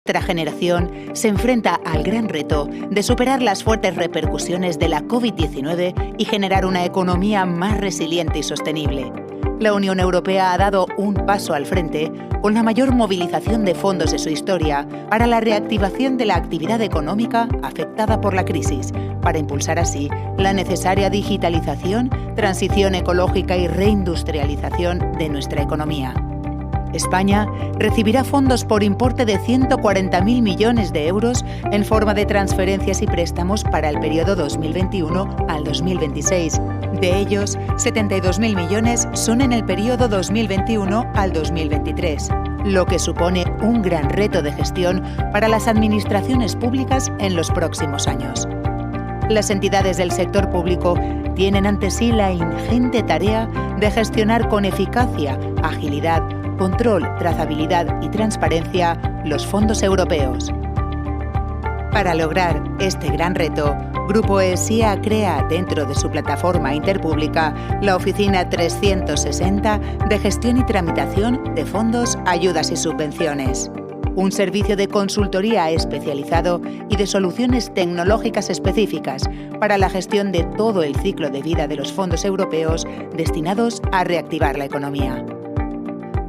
Nuestra generación se enfrenta al gran reto de superar las fuertes repercusiones de la COVID-19 y generar una economía más resiliente y sostenible. La Unión Europea ha dado un paso al frente con la mayor movilización de fondos de su historia para la reactivación de la actividad económica afectada por la crisis, para impulsar así la necesaria digitalización, transición ecológica y reindustrialización de nuestra economía. España recibirá fondos por importe de 140.000 millones de euros en forma de transferencias y préstamos para el periodo 2021 al 2026. De ellos, 72.000 millones son en el periodo 2021 al 2023, lo que supone un gran reto de gestión para las administraciones públicas en los próximos años. Las entidades del sector público tienen ante sí la ingente tarea de gestionar con eficacia, agilidad, control, trazabilidad y transparencia los fondos europeos. Para lograr este gran reto, Grupo ESIA crea dentro de su plataforma interpública la Oficina 360 de Gestión y Tramitación de Fondos, Ayudas y Subvenciones, un servicio de consultoría especializado y de soluciones tecnológicas específicas para la gestión de todo el ciclo de vida de los fondos europeos destinados a reactivar la economía.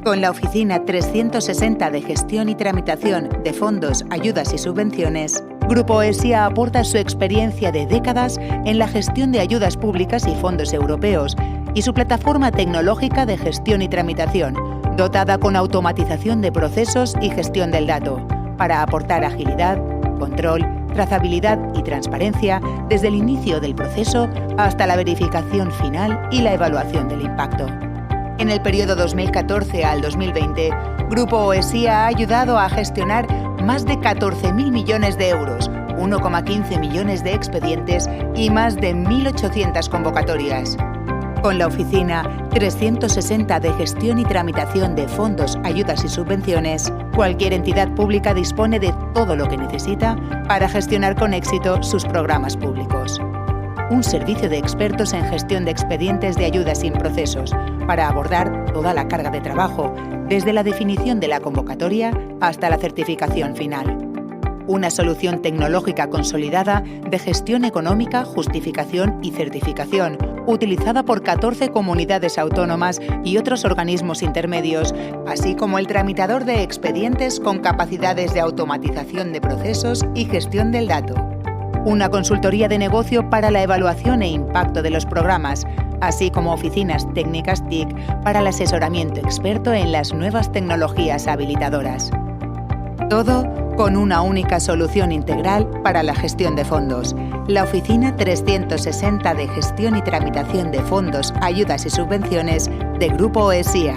Con la Oficina 360 de Gestión y Tramitación de Fondos, Ayudas y Subvenciones, Grupo ESIA aporta su experiencia de décadas en la gestión de ayudas públicas y fondos europeos y su plataforma tecnológica de gestión y tramitación, dotada con automatización de procesos y gestión del dato, para aportar agilidad, control, trazabilidad y transparencia desde el inicio del proceso hasta la verificación final y la evaluación del impacto. En el periodo 2014 al 2020, Grupo ESIA ha ayudado a gestionar más de 14.000 millones de euros, 1,15 millones de expedientes y más de 1.800 convocatorias. Con la Oficina 360 de Gestión y Tramitación de Fondos, Ayudas y Subvenciones, cualquier entidad pública dispone de todo lo que necesita para gestionar con éxito sus programas públicos. Un servicio de expertos en gestión de expedientes de ayuda sin procesos, para abordar toda la carga de trabajo, desde la definición de la convocatoria hasta la certificación final. Una solución tecnológica consolidada de gestión económica, justificación y certificación, utilizada por 14 comunidades autónomas y otros organismos intermedios, así como el tramitador de expedientes con capacidades de automatización de procesos y gestión del dato. Una consultoría de negocio para la evaluación e impacto de los programas, así como oficinas técnicas TIC para el asesoramiento experto en las nuevas tecnologías habilitadoras. Todo con una única solución integral para la gestión de fondos, la Oficina 360 de Gestión y Tramitación de Fondos, Ayudas y Subvenciones de Grupo ESIA.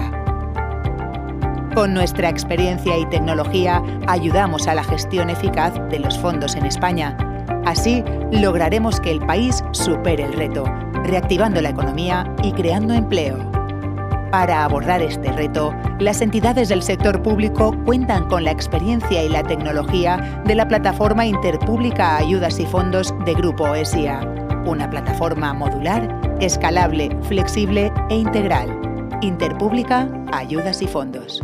Con nuestra experiencia y tecnología ayudamos a la gestión eficaz de los fondos en España. Así lograremos que el país supere el reto, reactivando la economía y creando empleo. Para abordar este reto, las entidades del sector público cuentan con la experiencia y la tecnología de la plataforma interpública Ayudas y Fondos de Grupo ESIA, una plataforma modular, escalable, flexible e integral. Interpública Ayudas y Fondos.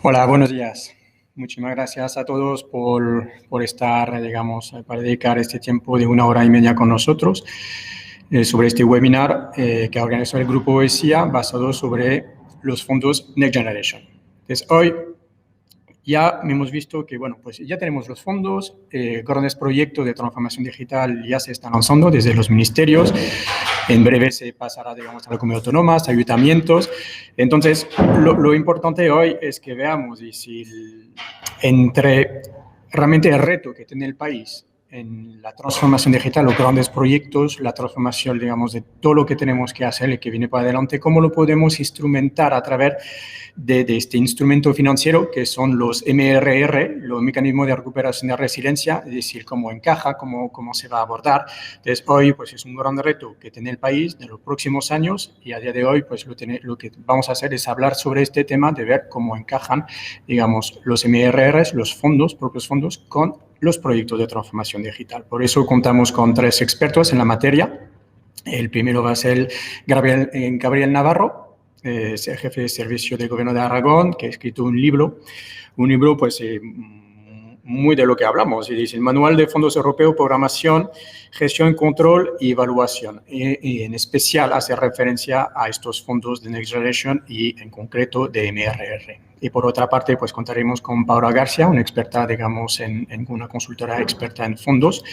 Hola, buenos días. Muchísimas gracias a todos por estar, para dedicar este tiempo de 1 hora y media con nosotros sobre este webinar que organizó el Grupo ESIA basado sobre los fondos Next Generation. Entonces, hoy ya hemos visto que, pues ya tenemos los fondos, grandes proyectos de transformación digital ya se están lanzando desde los ministerios. En breve se pasará, a las comunidades autónomas, ayuntamientos. Entonces, lo importante hoy es que veamos si entre realmente el reto que tiene el país en la transformación digital, los grandes proyectos, la transformación, de todo lo que tenemos que hacer y que viene para adelante, cómo lo podemos instrumentar a través de este instrumento financiero que son los MRR, los mecanismos de recuperación de resiliencia, es decir, cómo encaja, cómo se va a abordar. Entonces, hoy es un gran reto que tiene el país de los próximos años y a día de hoy lo que vamos a hacer es hablar sobre este tema, de ver cómo encajan, los MRRs, los propios fondos, con los proyectos de transformación digital. Por eso contamos con 3 expertos en la materia. El primero va a ser Gabriel Navarro, es el jefe de servicio del Gobierno de Aragón, que ha escrito un libro pues muy de lo que hablamos, y dice el Manual de Fondos Europeos, Programación, Gestión, Control y Evaluación. Y en especial hace referencia a estos fondos de Next Generation y en concreto de MRR. Y por otra parte, pues contaremos con Paula García, una experta, digamos, en una consultora experta en fondos,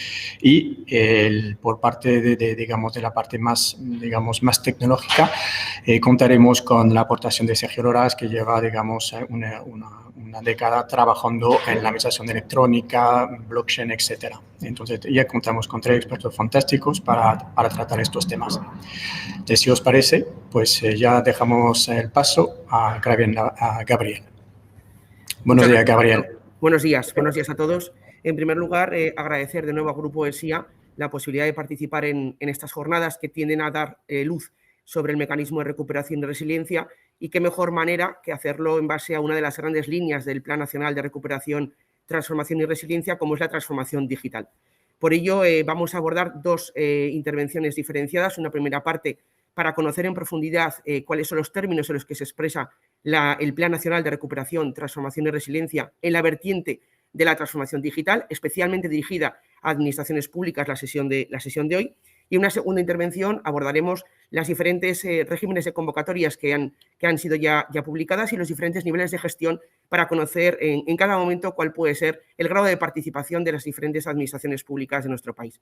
y por parte digamos, de la parte más, digamos, más tecnológica, contaremos con la aportación de Sergio Loras, que lleva, digamos, una década trabajando en la administración electrónica, blockchain, etcétera. Entonces, ya contamos con 3 expertos fantásticos para tratar estos temas. Entonces, si os parece, pues ya dejamos el paso a Gabriel. Buenos días, Gabriel. Buenos días a todos. En primer lugar, agradecer de nuevo a Grupo ESIA la posibilidad de participar en estas jornadas que tienden a dar luz sobre el mecanismo de recuperación y resiliencia, y qué mejor manera que hacerlo en base a una de las grandes líneas del Plan Nacional de Recuperación, Transformación y Resiliencia, como es la transformación digital. Por ello, vamos a abordar 2 intervenciones diferenciadas. Una primera parte para conocer en profundidad cuáles son los términos en los que se expresa el Plan Nacional de Recuperación, Transformación y Resiliencia en la vertiente de la transformación digital, especialmente dirigida a administraciones públicas, la sesión de hoy. Y en una segunda intervención abordaremos las diferentes regímenes de convocatorias que han sido ya publicadas y los diferentes niveles de gestión para conocer en cada momento cuál puede ser el grado de participación de las diferentes administraciones públicas de nuestro país.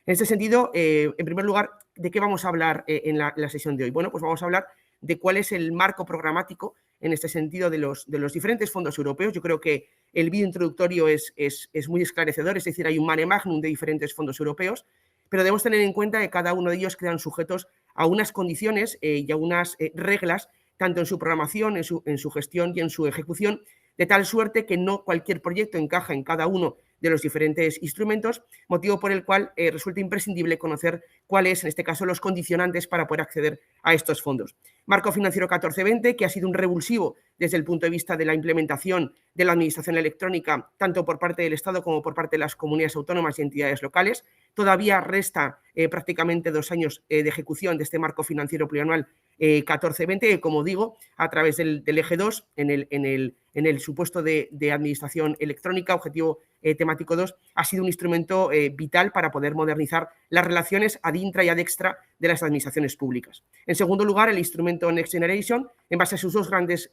En este sentido, en primer lugar, ¿de qué vamos a hablar en la sesión de hoy? Bueno, pues vamos a hablar de cuál es el marco programático en este sentido de los diferentes fondos europeos. Yo creo que el vídeo introductorio es muy esclarecedor, es decir, hay un mare magnum de diferentes fondos europeos, pero debemos tener en cuenta que cada uno de ellos quedan sujetos a unas condiciones y a unas reglas, tanto en su programación, en su gestión y en su ejecución, de tal suerte que no cualquier proyecto encaja en cada uno de los diferentes instrumentos, motivo por el cual resulta imprescindible conocer cuáles, en este caso, los condicionantes para poder acceder a estos fondos. Marco Financiero 14-20, que ha sido un revulsivo desde el punto de vista de la implementación de la administración electrónica, tanto por parte del Estado como por parte de las comunidades autónomas y entidades locales. Todavía resta prácticamente 2 años de ejecución de este marco financiero plurianual 14-20, que, como digo, a través del eje 2, en el supuesto de administración electrónica, objetivo temático 2, ha sido un instrumento vital para poder modernizar las relaciones ad intra y ad extra de las administraciones públicas. En segundo lugar, el instrumento Next Generation, en base a sus 2 grandes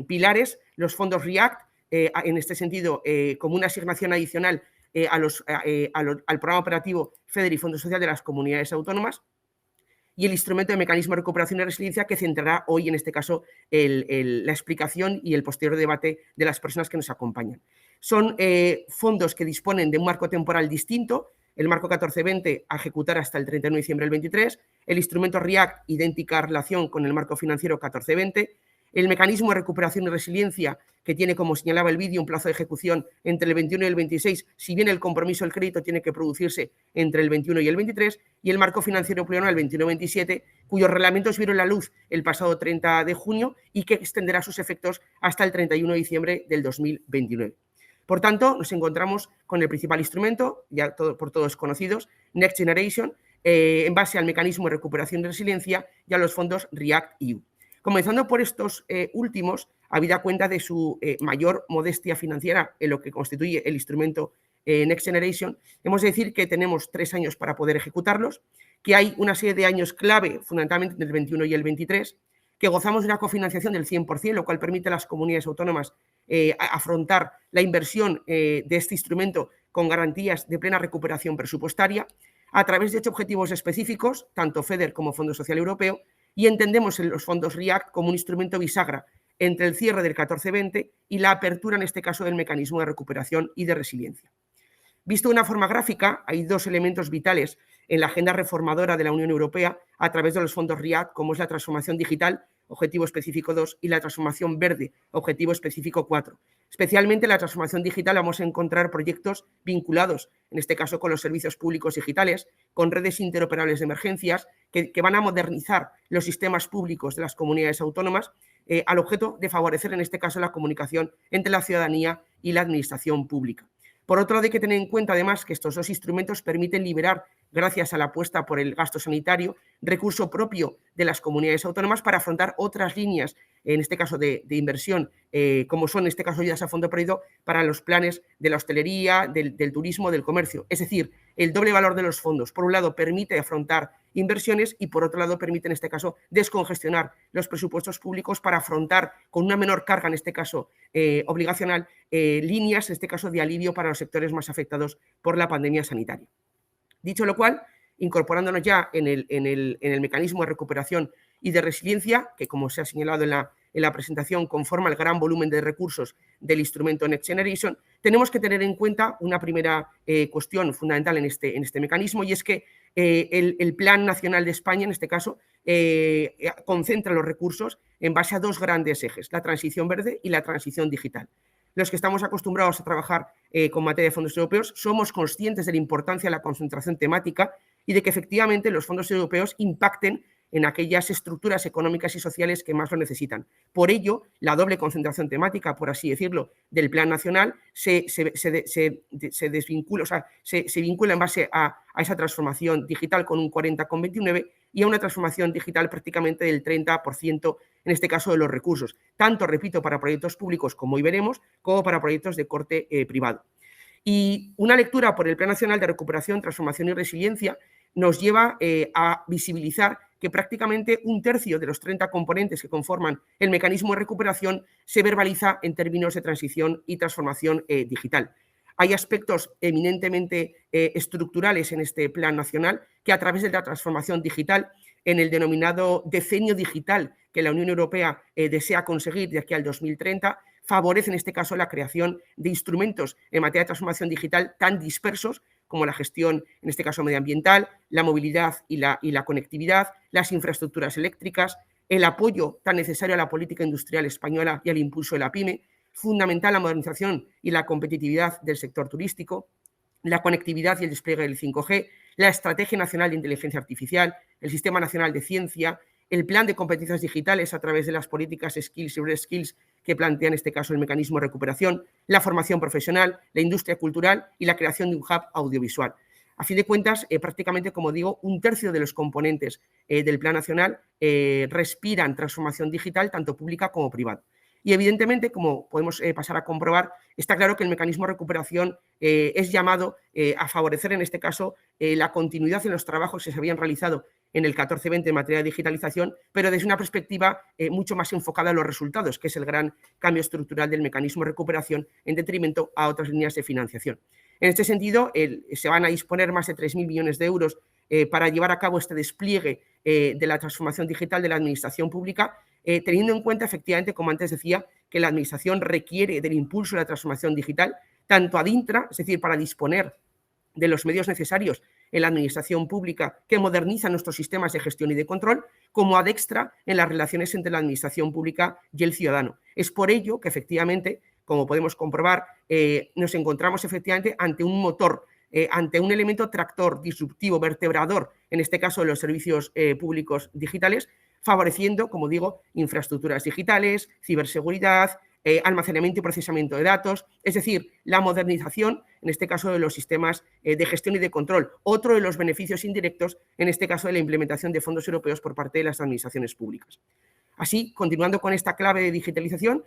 pilares, los fondos REACT, en este sentido, como una asignación adicional al programa operativo FEDER y Fondo Social de las comunidades autónomas, y el instrumento de mecanismo de recuperación y resiliencia, que centrará hoy, en este caso, la explicación y el posterior debate de las personas que nos acompañan. Son fondos que disponen de un marco temporal distinto, el marco 14-20 a ejecutar hasta el 31 de diciembre del 23, el instrumento REACT, idéntica relación con el marco financiero 14-20, el mecanismo de recuperación y resiliencia, que tiene, como señalaba el vídeo, un plazo de ejecución entre el 21 y el 26, si bien el compromiso del crédito tiene que producirse entre el 21 y el 23, y el marco financiero plurianual 21-27, cuyos reglamentos vieron la luz el pasado 30 de junio y que extenderá sus efectos hasta el 31 de diciembre del 2029. Por tanto, nos encontramos con el principal instrumento, ya por todos conocidos, Next Generation, en base al mecanismo de recuperación y resiliencia y a los fondos REACT-EU. Comenzando por estos últimos, habida cuenta de su mayor modestia financiera en lo que constituye el instrumento Next Generation, hemos de decir que tenemos 3 años para poder ejecutarlos, que hay una serie de años clave, fundamentalmente entre el 21 y el 23, que gozamos de una cofinanciación del 100%, lo cual permite a las comunidades autónomas afrontar la inversión de este instrumento con garantías de plena recuperación presupuestaria, a través de 8 objetivos específicos, tanto FEDER como Fondo Social Europeo, y entendemos en los fondos REACT como un instrumento bisagra entre el cierre del 14-20 y la apertura, en este caso, del mecanismo de recuperación y de resiliencia. Visto de una forma gráfica, hay 2 elementos vitales en la agenda reformadora de la Unión Europea a través de los fondos REACT, como es la transformación digital, objetivo específico 2, y la transformación verde, objetivo específico 4. Especialmente en la transformación digital vamos a encontrar proyectos vinculados, en este caso con los servicios públicos digitales, con redes interoperables de emergencias, que van a modernizar los sistemas públicos de las comunidades autónomas al objeto de favorecer, en este caso, la comunicación entre la ciudadanía y la administración pública. Por otro lado, hay que tener en cuenta además que estos dos instrumentos permiten liberar, gracias a la apuesta por el gasto sanitario, recurso propio de las comunidades autónomas para afrontar otras líneas, en este caso de inversión, como son en este caso ayudas a fondo perdido para los planes de la hostelería, del turismo, del comercio. Es decir, el doble valor de los fondos, por un lado, permite afrontar inversiones y por otro lado permite en este caso descongestionar los presupuestos públicos para afrontar con una menor carga, en este caso obligacional, líneas, en este caso de alivio para los sectores más afectados por la pandemia sanitaria. Dicho lo cual, incorporándonos ya en el mecanismo de recuperación y de resiliencia, que como se ha señalado en la presentación conforma el gran volumen de recursos del instrumento Next Generation, tenemos que tener en cuenta una primera cuestión fundamental en este mecanismo, y es que el Plan Nacional de España, en este caso, concentra los recursos en base a dos grandes ejes, la transición verde y la transición digital. Los que estamos acostumbrados a trabajar con materia de fondos europeos somos conscientes de la importancia de la concentración temática y de que efectivamente los fondos europeos impacten en aquellas estructuras económicas y sociales que más lo necesitan. Por ello, la doble concentración temática, por así decirlo, del Plan Nacional se desvincula, o sea, se vincula en base a esa transformación digital con un 40,29 y a una transformación digital prácticamente del 30%, en este caso de los recursos, tanto, repito, para proyectos públicos, como hoy veremos, como para proyectos de corte privado. Y una lectura por el Plan Nacional de Recuperación, Transformación y Resiliencia nos lleva a visibilizar que prácticamente un tercio de los 30 componentes que conforman el mecanismo de recuperación se verbaliza en términos de transición y transformación digital. Hay aspectos eminentemente estructurales en este plan nacional que a través de la transformación digital, en el denominado decenio digital que la Unión Europea desea conseguir de aquí al 2030, favorece en este caso la creación de instrumentos en materia de transformación digital tan dispersos como la gestión, en este caso medioambiental, la movilidad y la conectividad, las infraestructuras eléctricas, el apoyo tan necesario a la política industrial española y al impulso de la PYME, fundamental la modernización y la competitividad del sector turístico, la conectividad y el despliegue del 5G, la Estrategia Nacional de Inteligencia Artificial, el Sistema Nacional de Ciencia, el Plan de Competencias Digitales a través de las políticas Skills y Reskills que plantea en este caso el mecanismo de recuperación, la formación profesional, la industria cultural y la creación de un hub audiovisual. A fin de cuentas, prácticamente, como digo, un tercio de los componentes del Plan Nacional respiran transformación digital, tanto pública como privada. Y evidentemente, como podemos pasar a comprobar, está claro que el mecanismo de recuperación es llamado a favorecer, en este caso, la continuidad en los trabajos que se habían realizado en el 14-20 en materia de digitalización, pero desde una perspectiva mucho más enfocada a los resultados, que es el gran cambio estructural del mecanismo de recuperación en detrimento a otras líneas de financiación. En este sentido, se van a disponer más de 3.000 millones de euros para llevar a cabo este despliegue de la transformación digital de la administración pública, teniendo en cuenta, efectivamente, como antes decía, que la administración requiere del impulso de la transformación digital, tanto ad intra, es decir, para disponer de los medios necesarios en la administración pública que modernizan nuestros sistemas de gestión y de control, como ad extra en las relaciones entre la administración pública y el ciudadano. Es por ello que, efectivamente, como podemos comprobar, nos encontramos efectivamente ante un motor, ante un elemento tractor, disruptivo, vertebrador, en este caso de los servicios públicos digitales, favoreciendo, como digo, infraestructuras digitales, ciberseguridad, almacenamiento y procesamiento de datos, es decir, la modernización, en este caso, de los sistemas de gestión y de control, otro de los beneficios indirectos, en este caso, de la implementación de fondos europeos por parte de las administraciones públicas. Así, continuando con esta clave de digitalización,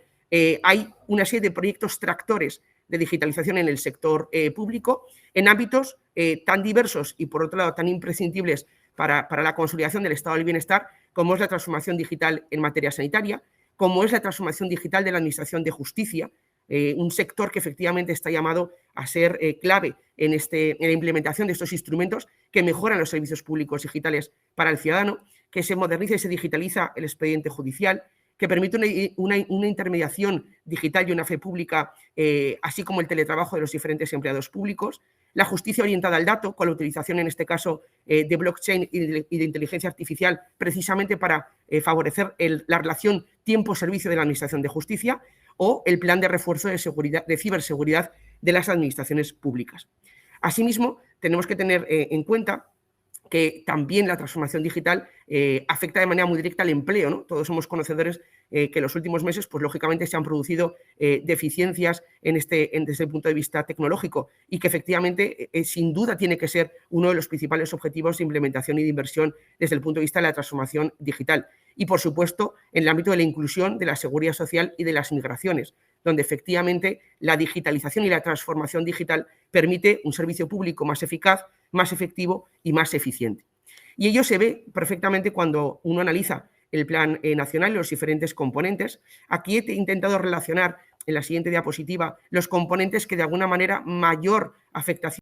hay una serie de proyectos tractores de digitalización en el sector público, en ámbitos tan diversos y, por otro lado, tan imprescindibles para la consolidación del estado del bienestar, como es la transformación digital en materia sanitaria, como es la transformación digital de la Administración de Justicia, un sector que efectivamente está llamado a ser clave en la implementación de estos instrumentos que mejoran los servicios públicos digitales para el ciudadano, que se moderniza y se digitaliza el expediente judicial, que permite una intermediación digital y una fe pública, así como el teletrabajo de los diferentes empleados públicos, la justicia orientada al dato, con la utilización, en este caso, de blockchain y de inteligencia artificial, precisamente para favorecer la relación tiempo-servicio de la Administración de Justicia, o el plan de refuerzo de ciberseguridad de las administraciones públicas. Asimismo, tenemos que tener en cuenta que también la transformación digital afecta de manera muy directa al empleo, ¿no? Todos somos conocedores que en los últimos meses, pues lógicamente se han producido deficiencias desde el punto de vista tecnológico y que efectivamente sin duda tiene que ser uno de los principales objetivos de implementación y de inversión desde el punto de vista de la transformación digital. Y por supuesto en el ámbito de la inclusión, de la seguridad social y de las migraciones, donde efectivamente la digitalización y la transformación digital permite un servicio público más eficaz, más efectivo y más eficiente. Y ello se ve perfectamente cuando uno analiza el plan nacional y los diferentes componentes. Aquí he intentado relacionar en la siguiente diapositiva los componentes que de alguna manera mayor afectación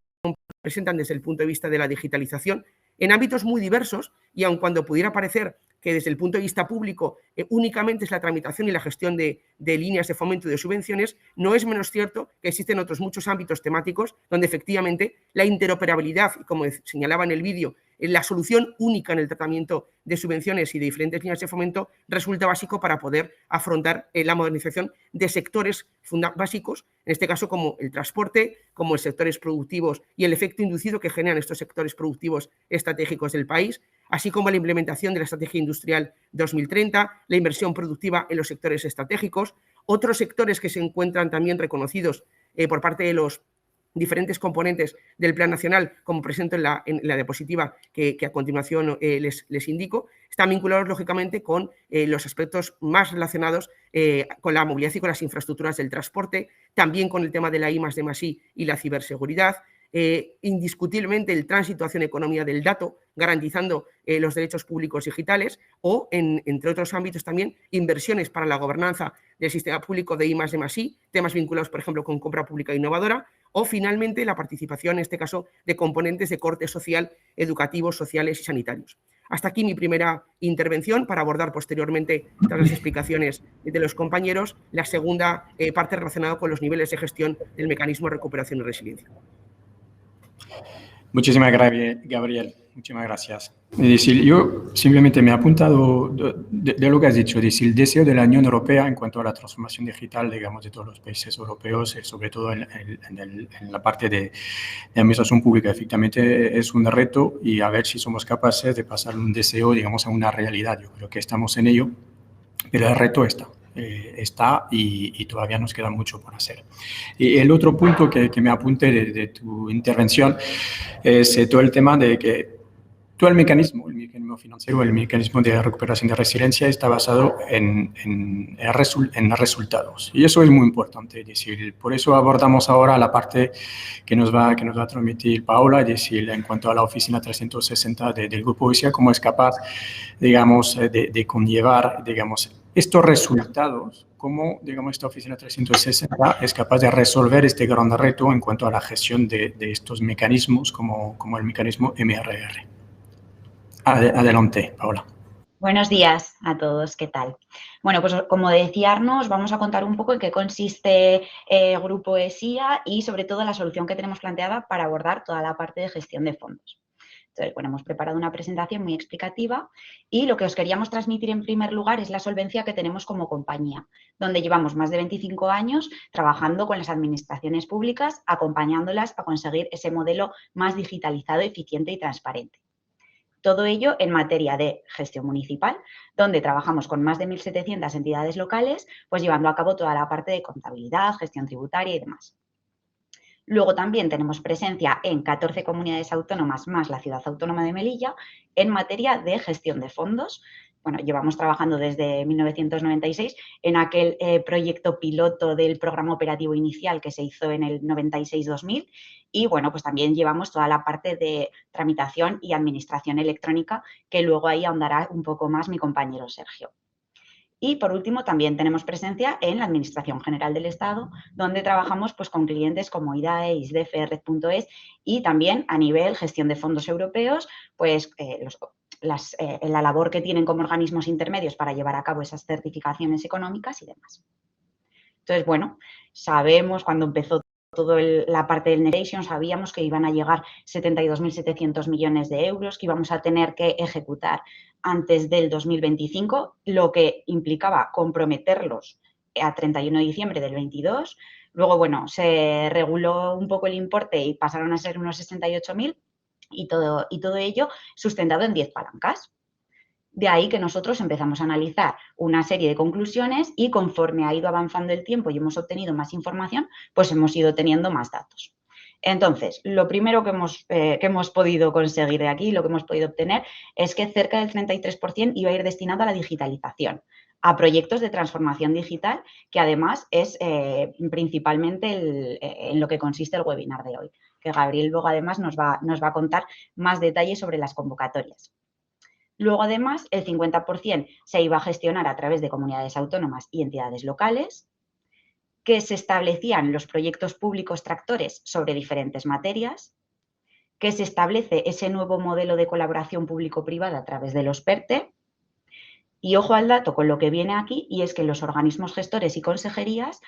presentan desde el punto de vista de la digitalización en ámbitos muy diversos, y aun cuando pudiera parecer que desde el punto de vista público únicamente es la tramitación y la gestión de líneas de fomento y de subvenciones, no es menos cierto que existen otros muchos ámbitos temáticos donde efectivamente la interoperabilidad, como señalaba en el vídeo, la solución única en el tratamiento de subvenciones y de diferentes líneas de fomento resulta básico para poder afrontar la modernización de sectores básicos, en este caso como el transporte, como los sectores productivos y el efecto inducido que generan estos sectores productivos estratégicos del país, así como la implementación de la Estrategia Industrial 2030, la inversión productiva en los sectores estratégicos, otros sectores que se encuentran también reconocidos por parte de los diferentes componentes del Plan Nacional, como presento en la diapositiva que a continuación les indico, están vinculados lógicamente con los aspectos más relacionados con la movilidad y con las infraestructuras del transporte, también con el tema de la I+D+I y la ciberseguridad, indiscutiblemente el tránsito hacia una economía del dato, garantizando los derechos públicos digitales o, entre otros ámbitos también, inversiones para la gobernanza del sistema público de I+D+I, temas vinculados, por ejemplo, con compra pública innovadora, o finalmente la participación, en este caso, de componentes de corte social, educativos, sociales y sanitarios. Hasta aquí mi primera intervención para abordar posteriormente, tras las explicaciones de los compañeros, la segunda parte relacionada con los niveles de gestión del mecanismo de recuperación y resiliencia. Muchísimas gracias, Gabriel. Muchísimas gracias. Es decir, yo simplemente me he apuntado de lo que has dicho, es decir, el deseo de la Unión Europea en cuanto a la transformación digital, digamos, de todos los países europeos, sobre todo en la parte de administración pública, efectivamente es un reto y a ver si somos capaces de pasar un deseo, digamos, a una realidad. Yo creo que estamos en ello, pero el reto está y todavía nos queda mucho por hacer. Y el otro punto que me apunté de tu intervención es todo el tema de que todo el mecanismo financiero, el mecanismo de recuperación de resiliencia está basado en resultados. Y eso es muy importante. Es decir, por eso abordamos ahora la parte que nos va a transmitir Paola, es decir, en cuanto a la oficina 360 del Grupo ESIA, cómo es capaz, digamos, de conllevar, digamos, estos resultados, cómo, digamos, esta oficina 360 es capaz de resolver este gran reto en cuanto a la gestión de estos mecanismos como el mecanismo MRR. Adelante, Paola. Buenos días a todos, ¿qué tal? Bueno, pues como decía Arno, os vamos a contar un poco en qué consiste Grupo ESIA y sobre todo la solución que tenemos planteada para abordar toda la parte de gestión de fondos. Entonces, bueno, hemos preparado una presentación muy explicativa y lo que os queríamos transmitir en primer lugar es la solvencia que tenemos como compañía, donde llevamos más de 25 años trabajando con las administraciones públicas, acompañándolas a conseguir ese modelo más digitalizado, eficiente y transparente. Todo ello en materia de gestión municipal, donde trabajamos con más de 1.700 entidades locales, pues llevando a cabo toda la parte de contabilidad, gestión tributaria y demás. Luego también tenemos presencia en 14 comunidades autónomas más la Ciudad Autónoma de Melilla en materia de gestión de fondos. Bueno, llevamos trabajando desde 1996 en aquel proyecto piloto del programa operativo inicial que se hizo en el 96-2000 y, bueno, pues también llevamos toda la parte de tramitación y administración electrónica que luego ahí ahondará un poco más mi compañero Sergio. Y, por último, también tenemos presencia en la Administración General del Estado, donde trabajamos pues, con clientes como IDAE, ISDEF, Red.es y también a nivel gestión de fondos europeos, pues la labor que tienen como organismos intermedios para llevar a cabo esas certificaciones económicas y demás. Entonces, bueno, sabemos cuando empezó toda la parte del Next Generation, sabíamos que iban a llegar 72.700 millones de euros, que íbamos a tener que ejecutar antes del 2025, lo que implicaba comprometerlos a 31 de diciembre del 22. Luego, bueno, se reguló un poco el importe y pasaron a ser unos 68.000 y todo ello sustentado en 10 palancas. De ahí que nosotros empezamos a analizar una serie de conclusiones y conforme ha ido avanzando el tiempo y hemos obtenido más información, pues hemos ido teniendo más datos. Entonces, lo primero que hemos podido conseguir de aquí, lo que hemos podido obtener, es que cerca del 33% iba a ir destinado a la digitalización, a proyectos de transformación digital, que además es principalmente en lo que consiste el webinar de hoy, que Gabriel luego además nos va a contar más detalles sobre las convocatorias. Luego, además, el 50% se iba a gestionar a través de comunidades autónomas y entidades locales, que se establecían los proyectos públicos tractores sobre diferentes materias, que se establece ese nuevo modelo de colaboración público-privada a través de los PERTE. Y ojo al dato con lo que viene aquí, y es que los organismos gestores y consejerías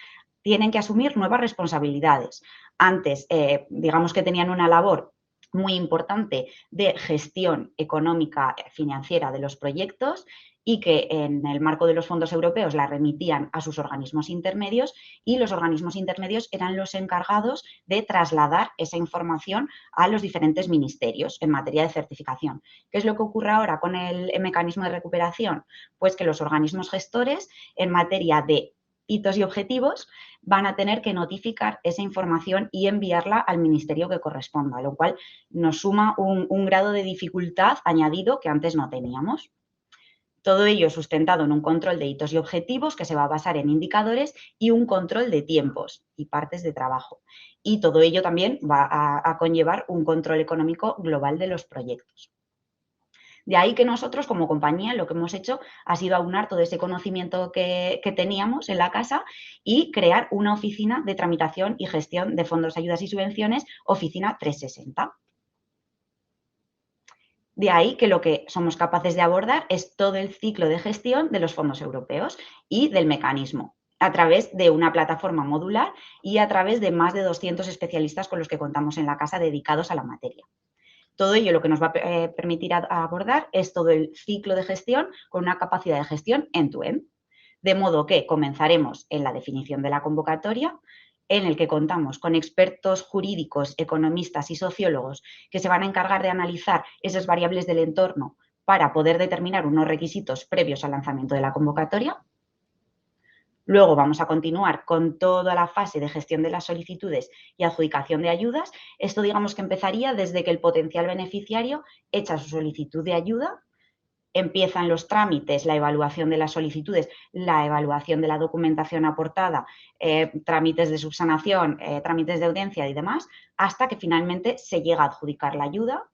tienen que asumir nuevas responsabilidades. Antes, digamos que tenían una labor muy importante de gestión económica financiera de los proyectos y que en el marco de los fondos europeos la remitían a sus organismos intermedios y los organismos intermedios eran los encargados de trasladar esa información a los diferentes ministerios en materia de certificación. ¿Qué es lo que ocurre ahora con el mecanismo de recuperación? Pues que los organismos gestores en materia de hitos y objetivos van a tener que notificar esa información y enviarla al ministerio que corresponda, lo cual nos suma un grado de dificultad añadido que antes no teníamos. Todo ello sustentado en un control de hitos y objetivos que se va a basar en indicadores y un control de tiempos y partes de trabajo. Y todo ello también va a conllevar un control económico global de los proyectos. De ahí que nosotros, como compañía, lo que hemos hecho ha sido aunar todo ese conocimiento que teníamos en la casa y crear una oficina de tramitación y gestión de fondos, ayudas y subvenciones, Oficina 360. De ahí que lo que somos capaces de abordar es todo el ciclo de gestión de los fondos europeos y del mecanismo, a través de una plataforma modular y a través de más de 200 especialistas con los que contamos en la casa dedicados a la materia. Todo ello lo que nos va a permitir abordar es todo el ciclo de gestión con una capacidad de gestión end-to-end. De modo que comenzaremos en la definición de la convocatoria, en el que contamos con expertos jurídicos, economistas y sociólogos que se van a encargar de analizar esas variables del entorno para poder determinar unos requisitos previos al lanzamiento de la convocatoria. Luego vamos a continuar con toda la fase de gestión de las solicitudes y adjudicación de ayudas. Esto digamos que empezaría desde que el potencial beneficiario echa su solicitud de ayuda, empiezan los trámites, la evaluación de las solicitudes, la evaluación de la documentación aportada, trámites de subsanación, trámites de audiencia y demás, hasta que finalmente se llega a adjudicar la ayuda.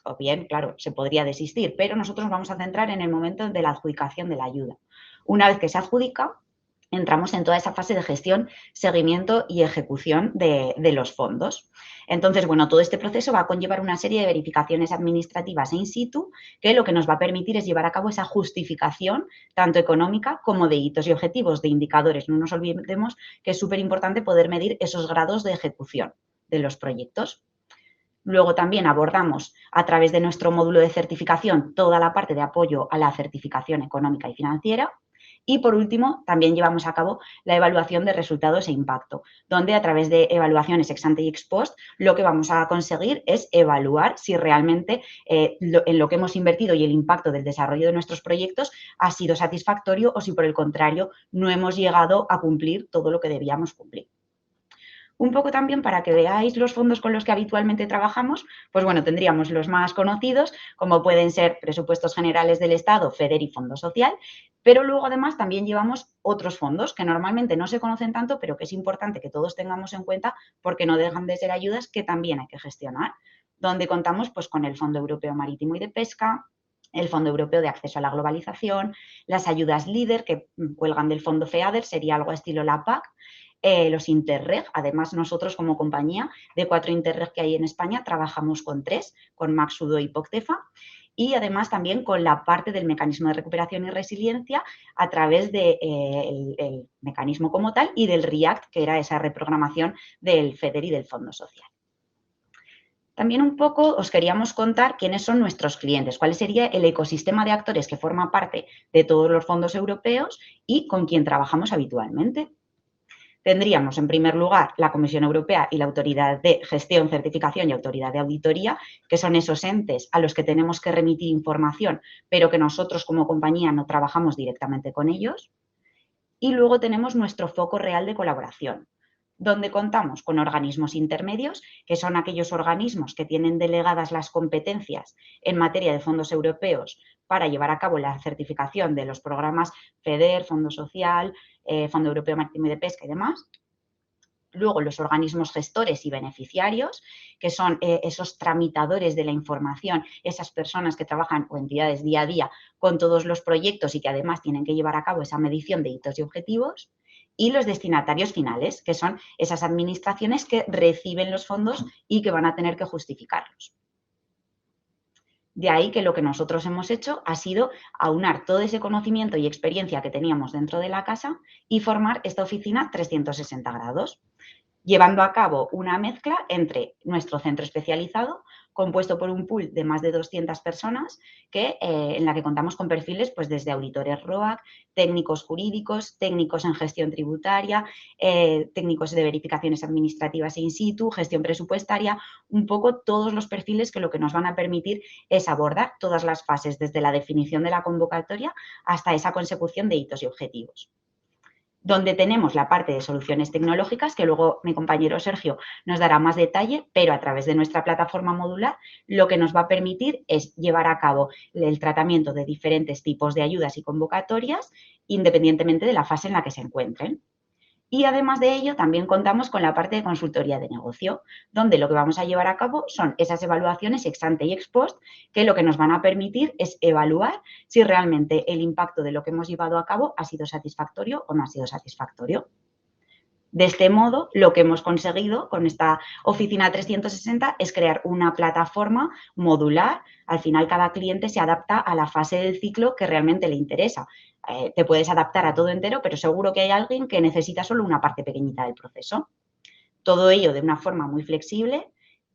O bien, claro, se podría desistir, pero nosotros vamos a centrar en el momento de la adjudicación de la ayuda. Una vez que se adjudica, entramos en toda esa fase de gestión, seguimiento y ejecución de los fondos. Entonces, bueno, todo este proceso va a conllevar una serie de verificaciones administrativas in situ que lo que nos va a permitir es llevar a cabo esa justificación tanto económica como de hitos y objetivos, de indicadores. No nos olvidemos que es súper importante poder medir esos grados de ejecución de los proyectos. Luego también abordamos a través de nuestro módulo de certificación toda la parte de apoyo a la certificación económica y financiera. Y, por último, también llevamos a cabo la evaluación de resultados e impacto, donde a través de evaluaciones ex ante y ex post lo que vamos a conseguir es evaluar si realmente en lo que hemos invertido y el impacto del desarrollo de nuestros proyectos ha sido satisfactorio o si, por el contrario, no hemos llegado a cumplir todo lo que debíamos cumplir. Un poco también para que veáis los fondos con los que habitualmente trabajamos, pues bueno, tendríamos los más conocidos, como pueden ser presupuestos generales del Estado, FEDER y Fondo Social, pero luego además también llevamos otros fondos que normalmente no se conocen tanto, pero que es importante que todos tengamos en cuenta porque no dejan de ser ayudas que también hay que gestionar, donde contamos pues con el Fondo Europeo Marítimo y de Pesca, el Fondo Europeo de Acceso a la Globalización, las ayudas LEADER que cuelgan del Fondo FEADER, sería algo estilo la PAC, los Interreg. Además, nosotros como compañía de 4 Interreg que hay en España trabajamos con 3, con Maxudo y POCTEFA, y además también con la parte del mecanismo de recuperación y resiliencia a través del mecanismo como tal y del REACT, que era esa reprogramación del FEDER y del Fondo Social. También un poco os queríamos contar quiénes son nuestros clientes, cuál sería el ecosistema de actores que forma parte de todos los fondos europeos y con quién trabajamos habitualmente. Tendríamos, en primer lugar, la Comisión Europea y la Autoridad de Gestión, Certificación y Autoridad de Auditoría, que son esos entes a los que tenemos que remitir información, pero que nosotros como compañía no trabajamos directamente con ellos. Y luego tenemos nuestro foco real de colaboración, donde contamos con organismos intermedios, que son aquellos organismos que tienen delegadas las competencias en materia de fondos europeos para llevar a cabo la certificación de los programas FEDER, Fondo Social, Fondo Europeo Marítimo y de Pesca y demás. Luego los organismos gestores y beneficiarios, que son esos tramitadores de la información, esas personas que trabajan o entidades día a día con todos los proyectos y que además tienen que llevar a cabo esa medición de hitos y objetivos. Y los destinatarios finales, que son esas administraciones que reciben los fondos y que van a tener que justificarlos. De ahí que lo que nosotros hemos hecho ha sido aunar todo ese conocimiento y experiencia que teníamos dentro de la casa y formar esta oficina 360 grados, llevando a cabo una mezcla entre nuestro centro especializado, compuesto por un pool de más de 200 personas, en la que contamos con perfiles pues, desde auditores ROAC, técnicos jurídicos, técnicos en gestión tributaria, técnicos de verificaciones administrativas in situ, gestión presupuestaria, un poco todos los perfiles que lo que nos van a permitir es abordar todas las fases, desde la definición de la convocatoria hasta esa consecución de hitos y objetivos. Donde tenemos la parte de soluciones tecnológicas, que luego mi compañero Sergio nos dará más detalle, pero a través de nuestra plataforma modular lo que nos va a permitir es llevar a cabo el tratamiento de diferentes tipos de ayudas y convocatorias, independientemente de la fase en la que se encuentren. Y además de ello, también contamos con la parte de consultoría de negocio, donde lo que vamos a llevar a cabo son esas evaluaciones ex ante y ex post, que lo que nos van a permitir es evaluar si realmente el impacto de lo que hemos llevado a cabo ha sido satisfactorio o no ha sido satisfactorio. De este modo, lo que hemos conseguido con esta oficina 360 es crear una plataforma modular. Al final, cada cliente se adapta a la fase del ciclo que realmente le interesa. Te puedes adaptar a todo entero, pero seguro que hay alguien que necesita solo una parte pequeñita del proceso. Todo ello de una forma muy flexible,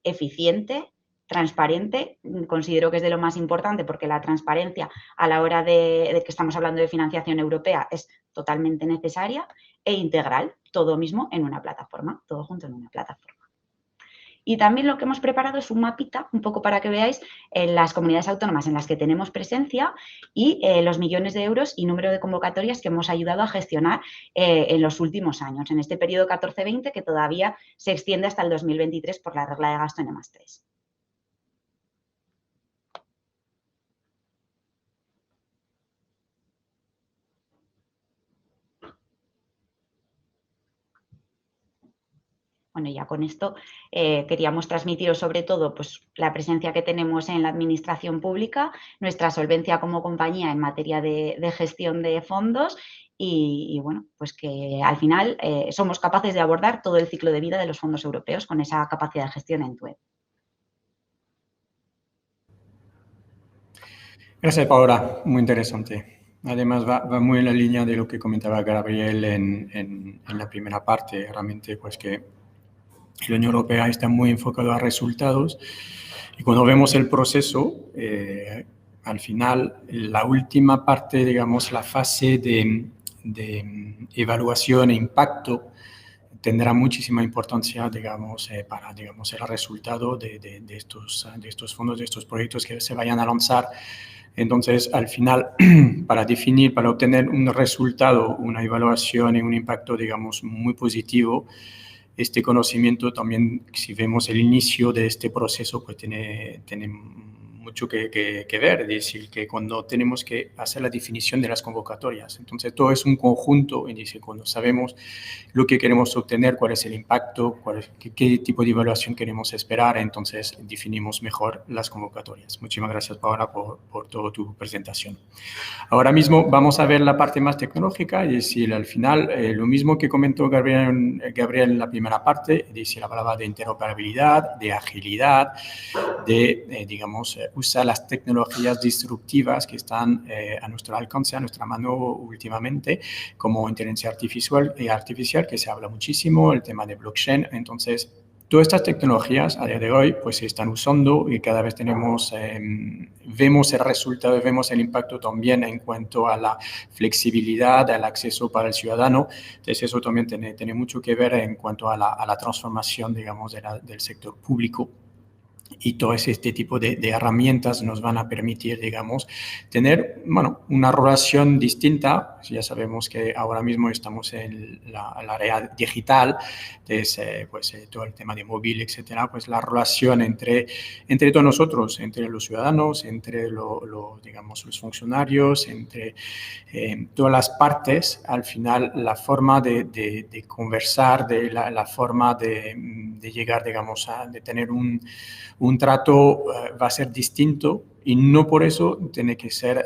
eficiente, transparente. Considero que es de lo más importante porque la transparencia a la hora de que estamos hablando de financiación europea es totalmente necesaria, e integral, todo mismo en una plataforma, todo junto en una plataforma. Y también lo que hemos preparado es un mapita, un poco para que veáis las comunidades autónomas en las que tenemos presencia y los millones de euros y número de convocatorias que hemos ayudado a gestionar en los últimos años, en este periodo 14-20 que todavía se extiende hasta el 2023 por la regla de gasto N+3. Bueno, ya con esto queríamos transmitiros sobre todo pues, la presencia que tenemos en la administración pública, nuestra solvencia como compañía en materia de gestión de fondos y bueno, pues que al final somos capaces de abordar todo el ciclo de vida de los fondos europeos con esa capacidad de gestión en web. Gracias, Paola. Muy interesante. Además, va muy en la línea de lo que comentaba Gabriel en la primera parte. Realmente, pues que la Unión Europea está muy enfocada a resultados y cuando vemos el proceso, al final, la última parte, digamos, la fase de evaluación e impacto tendrá muchísima importancia, digamos, para, digamos, el resultado de estos fondos, de estos proyectos que se vayan a lanzar. Entonces, al final, para definir, para obtener un resultado, una evaluación y un impacto, digamos, muy positivo, este conocimiento también, si vemos el inicio de este proceso, pues tiene mucho que ver, es decir, que cuando tenemos que hacer la definición de las convocatorias. Entonces, todo es un conjunto, es decir, cuando sabemos lo que queremos obtener, cuál es el impacto, qué tipo de evaluación queremos esperar, entonces definimos mejor las convocatorias. Muchísimas gracias, Paola, por toda tu presentación. Ahora mismo vamos a ver la parte más tecnológica, es decir, al final, lo mismo que comentó Gabriel en la primera parte, es decir, hablaba de interoperabilidad, de agilidad, de, digamos, usar las tecnologías disruptivas que están a nuestro alcance, a nuestra mano últimamente, como inteligencia artificial, que se habla muchísimo, el tema de blockchain. Entonces, Todas estas tecnologías a día de hoy pues se están usando y cada vez vemos el resultado, vemos el impacto también en cuanto a la flexibilidad, al acceso para el ciudadano. Entonces eso también tiene mucho que ver en cuanto a la transformación, digamos, del sector público. Y todo este tipo de herramientas nos van a permitir, digamos, tener, bueno, una relación distinta. Ya sabemos que ahora mismo estamos en la área digital, entonces, todo el tema de móvil, etcétera, pues la relación entre todos nosotros, entre los ciudadanos, entre digamos, los funcionarios, entre todas las partes, al final la forma de conversar, la forma de llegar, digamos, de tener un trato va a ser distinto y no por eso tiene que ser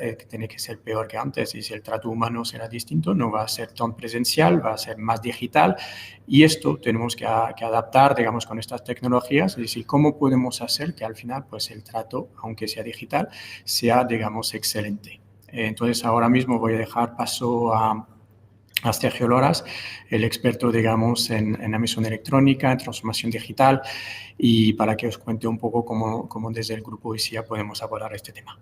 peor que antes. Y si el trato humano será distinto, no va a ser tan presencial, va a ser más digital. Y esto tenemos que adaptar, digamos, con estas tecnologías. Es decir, cómo podemos hacer que al final, pues el trato, aunque sea digital, sea, digamos, excelente. Entonces, ahora mismo voy a dejar paso a Sergio Loras, el experto, digamos, en emisión electrónica, en transformación digital, y para que os cuente un poco cómo desde el Grupo ESIA podemos abordar este tema.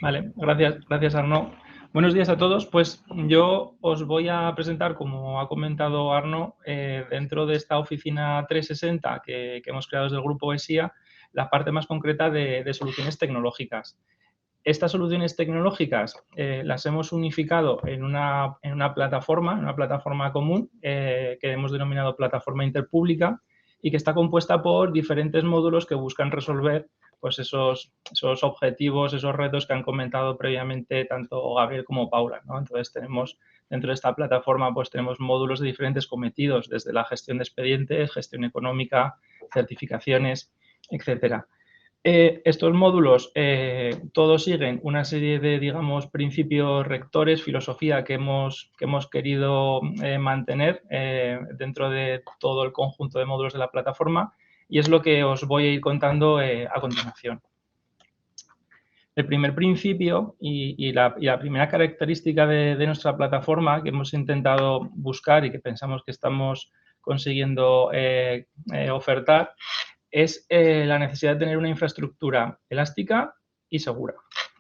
Vale, gracias Arnaud. Buenos días a todos. Pues yo os voy a presentar, como ha comentado Arnaud, dentro de esta oficina 360 que hemos creado desde el Grupo ESIA, la parte más concreta de soluciones tecnológicas. Estas soluciones tecnológicas las hemos unificado en una plataforma común que hemos denominado plataforma interpública y que está compuesta por diferentes módulos que buscan resolver pues esos objetivos, esos retos que han comentado previamente tanto Gabriel como Paula, ¿no? Entonces tenemos dentro de esta plataforma pues tenemos módulos de diferentes cometidos, desde la gestión de expedientes, gestión económica, certificaciones, etcétera. Estos módulos todos siguen una serie de, digamos, principios rectores, filosofía que hemos querido mantener dentro de todo el conjunto de módulos de la plataforma, y es lo que os voy a ir contando a continuación. El primer principio y la primera característica de nuestra plataforma que hemos intentado buscar y que pensamos que estamos consiguiendo ofertar es la necesidad de tener una infraestructura elástica y segura.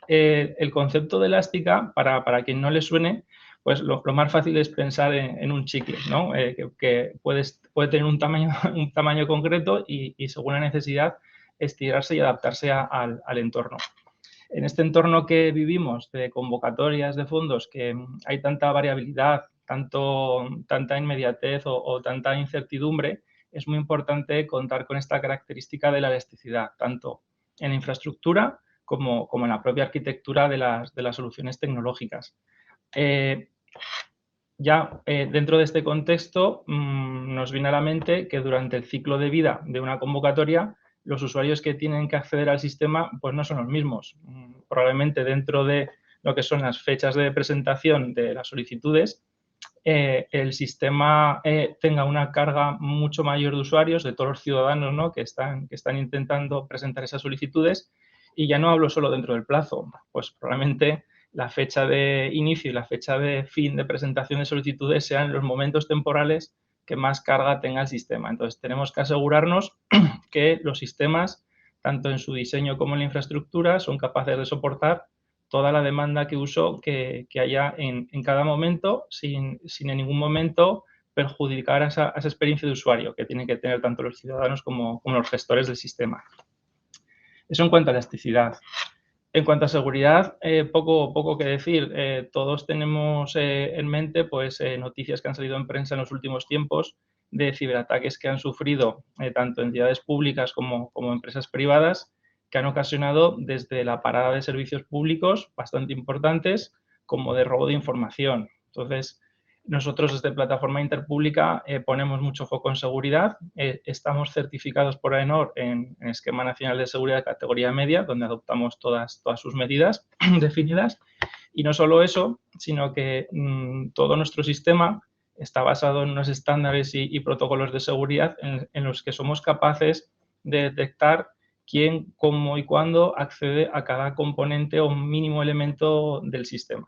El concepto de elástica, para quien no le suene, pues lo más fácil es pensar en un chicle, ¿no? Que puede tener un tamaño concreto y según la necesidad estirarse y adaptarse al entorno. En este entorno que vivimos de convocatorias de fondos, que hay tanta variabilidad, tanta inmediatez o tanta incertidumbre, es muy importante contar con esta característica de la elasticidad, tanto en la infraestructura como en la propia arquitectura de las soluciones tecnológicas. Dentro de este contexto nos viene a la mente que durante el ciclo de vida de una convocatoria los usuarios que tienen que acceder al sistema pues no son los mismos. Probablemente dentro de lo que son las fechas de presentación de las solicitudes, el sistema tenga una carga mucho mayor de usuarios, de todos los ciudadanos, ¿no? que están intentando presentar esas solicitudes, y ya no hablo solo dentro del plazo, pues probablemente la fecha de inicio y la fecha de fin de presentación de solicitudes sean los momentos temporales que más carga tenga el sistema. Entonces, tenemos que asegurarnos que los sistemas, tanto en su diseño como en la infraestructura, son capaces de soportar toda la demanda que uso que haya en cada momento, sin en ningún momento perjudicar a esa experiencia de usuario que tienen que tener tanto los ciudadanos como los gestores del sistema. Eso en cuanto a elasticidad. En cuanto a seguridad, poco que decir. Todos tenemos en mente pues, noticias que han salido en prensa en los últimos tiempos de ciberataques que han sufrido tanto entidades públicas como empresas privadas, que han ocasionado desde la parada de servicios públicos bastante importantes como de robo de información. Entonces, nosotros desde Plataforma Interpública ponemos mucho foco en seguridad. Estamos certificados por AENOR en Esquema Nacional de Seguridad de categoría media, donde adoptamos todas sus medidas definidas. Y no solo eso, sino que todo nuestro sistema está basado en unos estándares y protocolos de seguridad en los que somos capaces de detectar quién, cómo y cuándo accede a cada componente o mínimo elemento del sistema.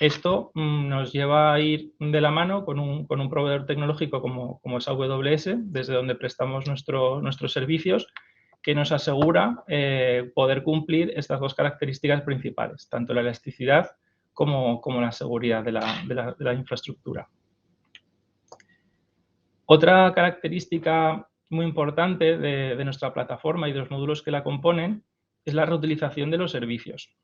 Esto nos lleva a ir de la mano con un proveedor tecnológico como es AWS, desde donde prestamos nuestros servicios, que nos asegura poder cumplir estas dos características principales, tanto la elasticidad como la seguridad de la infraestructura. Otra característica muy importante de nuestra plataforma y de los módulos que la componen es la reutilización de los servicios.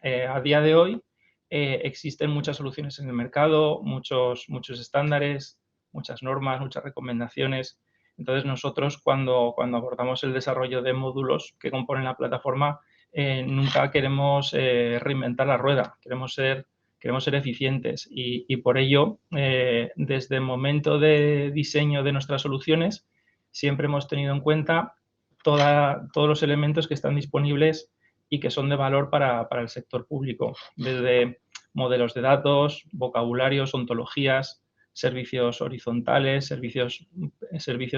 A día de hoy existen muchas soluciones en el mercado, muchos estándares, muchas normas, muchas recomendaciones. Entonces, nosotros cuando abordamos el desarrollo de módulos que componen la plataforma, nunca queremos reinventar la rueda, queremos ser eficientes y por ello, desde el momento de diseño de nuestras soluciones, siempre hemos tenido en cuenta todos los elementos que están disponibles y que son de valor para el sector público, desde modelos de datos, vocabularios, ontologías, servicios horizontales, servicios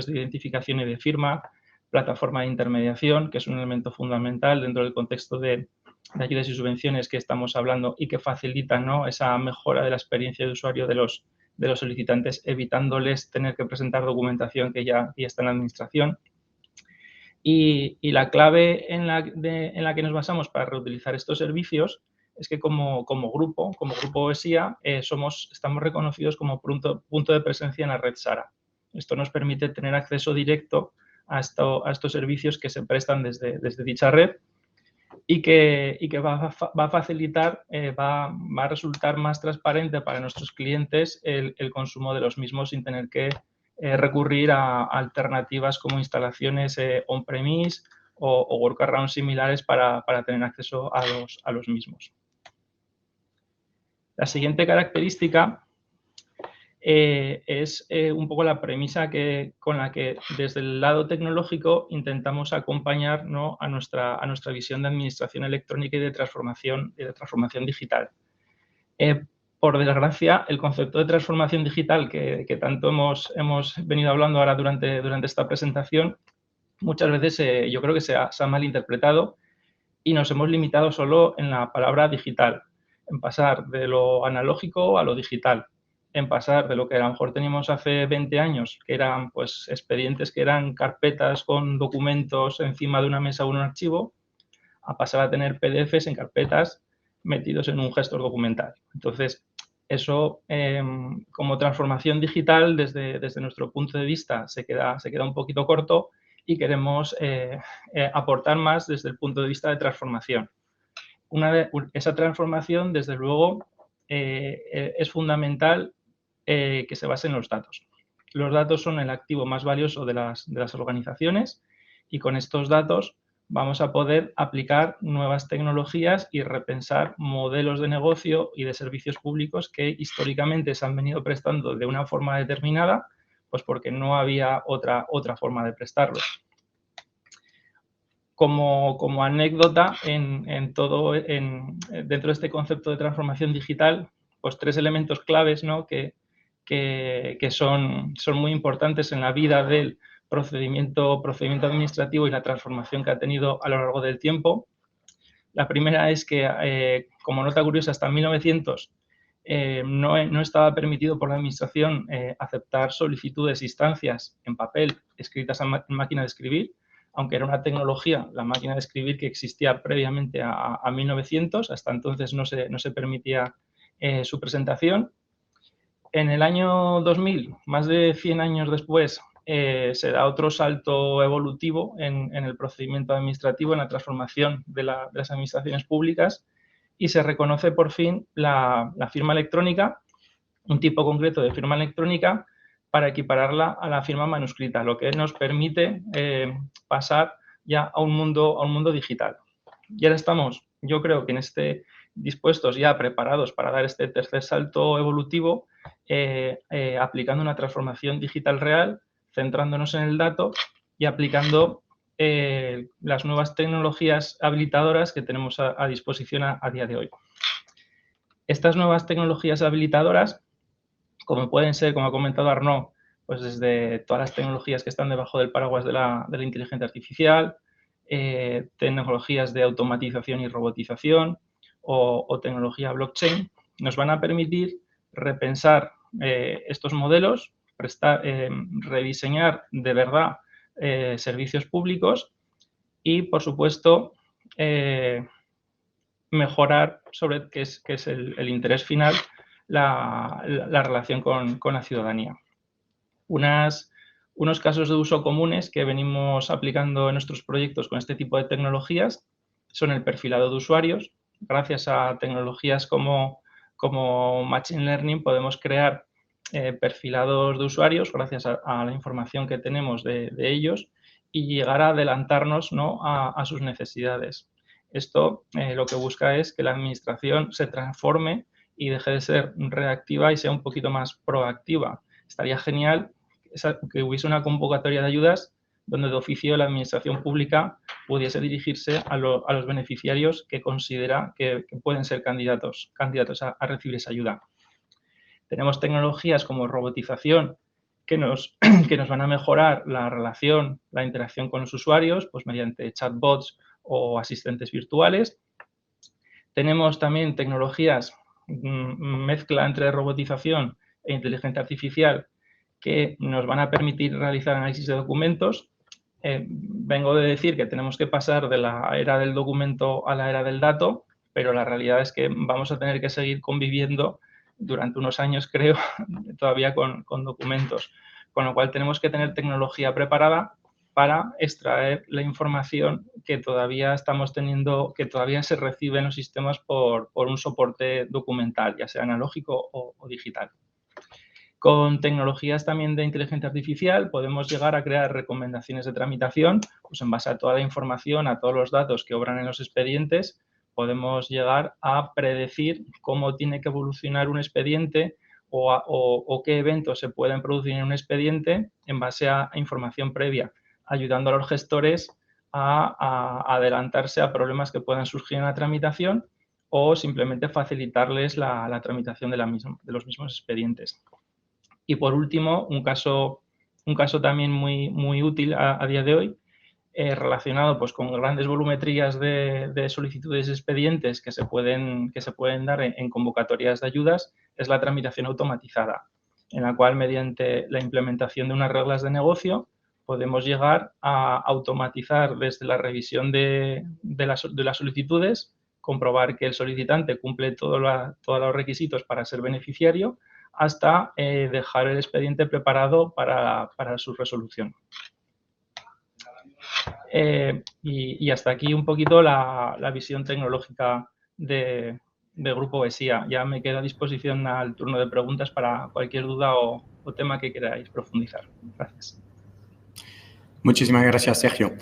de identificación y de firma, plataforma de intermediación, que es un elemento fundamental dentro del contexto de ayudas y subvenciones que estamos hablando y que facilitan, ¿no?, esa mejora de la experiencia de usuario de los solicitantes, evitándoles tener que presentar documentación que ya está en la administración. Y la clave en la que nos basamos para reutilizar estos servicios es que como grupo ESIA, estamos reconocidos como punto de presencia en la red SARA. Esto nos permite tener acceso directo a estos servicios que se prestan desde dicha red y que va a facilitar, va a resultar más transparente para nuestros clientes el consumo de los mismos sin tener que recurrir a alternativas como instalaciones on-premise o workarounds similares para tener acceso a los mismos. La siguiente característica es un poco la premisa con la que desde el lado tecnológico intentamos acompañar, ¿no?, a nuestra visión de administración electrónica y de transformación digital. Por desgracia, el concepto de transformación digital que tanto hemos venido hablando ahora durante esta presentación, muchas veces yo creo que se ha malinterpretado y nos hemos limitado solo en la palabra digital, en pasar de lo analógico a lo digital, en pasar de lo que a lo mejor teníamos hace 20 años, que eran pues expedientes que eran carpetas con documentos encima de una mesa o un archivo, a pasar a tener PDFs en carpetas metidos en un gestor documental. Entonces, eso como transformación digital desde nuestro punto de vista se queda un poquito corto y queremos aportar más desde el punto de vista de transformación. Esa transformación, desde luego, es fundamental que se base en los datos. Los datos son el activo más valioso de las organizaciones y con estos datos vamos a poder aplicar nuevas tecnologías y repensar modelos de negocio y de servicios públicos que históricamente se han venido prestando de una forma determinada, pues porque no había otra forma de prestarlos. Como anécdota, dentro de este concepto de transformación digital, pues 3 elementos claves, ¿no?, que son muy importantes en la vida del procedimiento administrativo y la transformación que ha tenido a lo largo del tiempo. La primera es que, como nota curiosa, hasta 1900 no estaba permitido por la administración aceptar solicitudes e instancias en papel escritas en máquina de escribir, aunque era una tecnología, la máquina de escribir, que existía previamente a 1900, hasta entonces no se permitía su presentación. En el año 2000, más de 100 años después, se da otro salto evolutivo en el procedimiento administrativo, en la transformación de las administraciones públicas, y se reconoce por fin la firma electrónica, un tipo concreto de firma electrónica, para equipararla a la firma manuscrita, lo que nos permite pasar ya a un mundo digital. Y ahora estamos, yo creo que dispuestos ya, preparados para dar este tercer salto evolutivo, aplicando una transformación digital real, centrándonos en el dato y aplicando las nuevas tecnologías habilitadoras que tenemos a disposición a día de hoy. Estas nuevas tecnologías habilitadoras, como pueden ser, como ha comentado Arnaud, pues desde todas las tecnologías que están debajo del paraguas de la inteligencia artificial, tecnologías de automatización y robotización o tecnología blockchain, nos van a permitir repensar estos modelos, rediseñar de verdad servicios públicos y, por supuesto, mejorar sobre qué es el interés final, la relación con la ciudadanía. Unos casos de uso comunes que venimos aplicando en nuestros proyectos con este tipo de tecnologías son el perfilado de usuarios. Gracias a tecnologías como Machine Learning podemos crear perfilados de usuarios gracias a la información que tenemos de ellos y llegar a adelantarnos, ¿no?, a sus necesidades. Esto lo que busca es que la administración se transforme y deje de ser reactiva y sea un poquito más proactiva. Estaría genial que hubiese una convocatoria de ayudas donde de oficio la administración pública pudiese dirigirse a los beneficiarios que considera que pueden ser candidatos a recibir esa ayuda. Tenemos tecnologías como robotización que nos van a mejorar la relación, la interacción con los usuarios, pues mediante chatbots o asistentes virtuales. Tenemos también tecnologías, mezcla entre robotización e inteligencia artificial, que nos van a permitir realizar análisis de documentos. Vengo de decir que tenemos que pasar de la era del documento a la era del dato, pero la realidad es que vamos a tener que seguir conviviendo durante unos años, creo, todavía con documentos, con lo cual tenemos que tener tecnología preparada para extraer la información que todavía estamos teniendo, que todavía se recibe en los sistemas por un soporte documental, ya sea analógico o digital. Con tecnologías también de inteligencia artificial podemos llegar a crear recomendaciones de tramitación, pues en base a toda la información, a todos los datos que obran en los expedientes, podemos llegar a predecir cómo tiene que evolucionar un expediente o qué eventos se pueden producir en un expediente en base a información previa, ayudando a los gestores a adelantarse a problemas que puedan surgir en la tramitación o simplemente facilitarles la tramitación de los mismos expedientes. Y por último, un caso también muy útil a día de hoy, relacionado pues, con grandes volumetrías de solicitudes de expedientes que se pueden dar en convocatorias de ayudas, es la tramitación automatizada, en la cual mediante la implementación de unas reglas de negocio podemos llegar a automatizar desde la revisión de las solicitudes, comprobar que el solicitante cumple todos los requisitos para ser beneficiario, hasta dejar el expediente preparado para su resolución. Y hasta aquí un poquito la visión tecnológica de Grupo ESIA. Ya me quedo a disposición al turno de preguntas para cualquier duda o tema que queráis profundizar. Gracias. Muchísimas gracias, Sergio.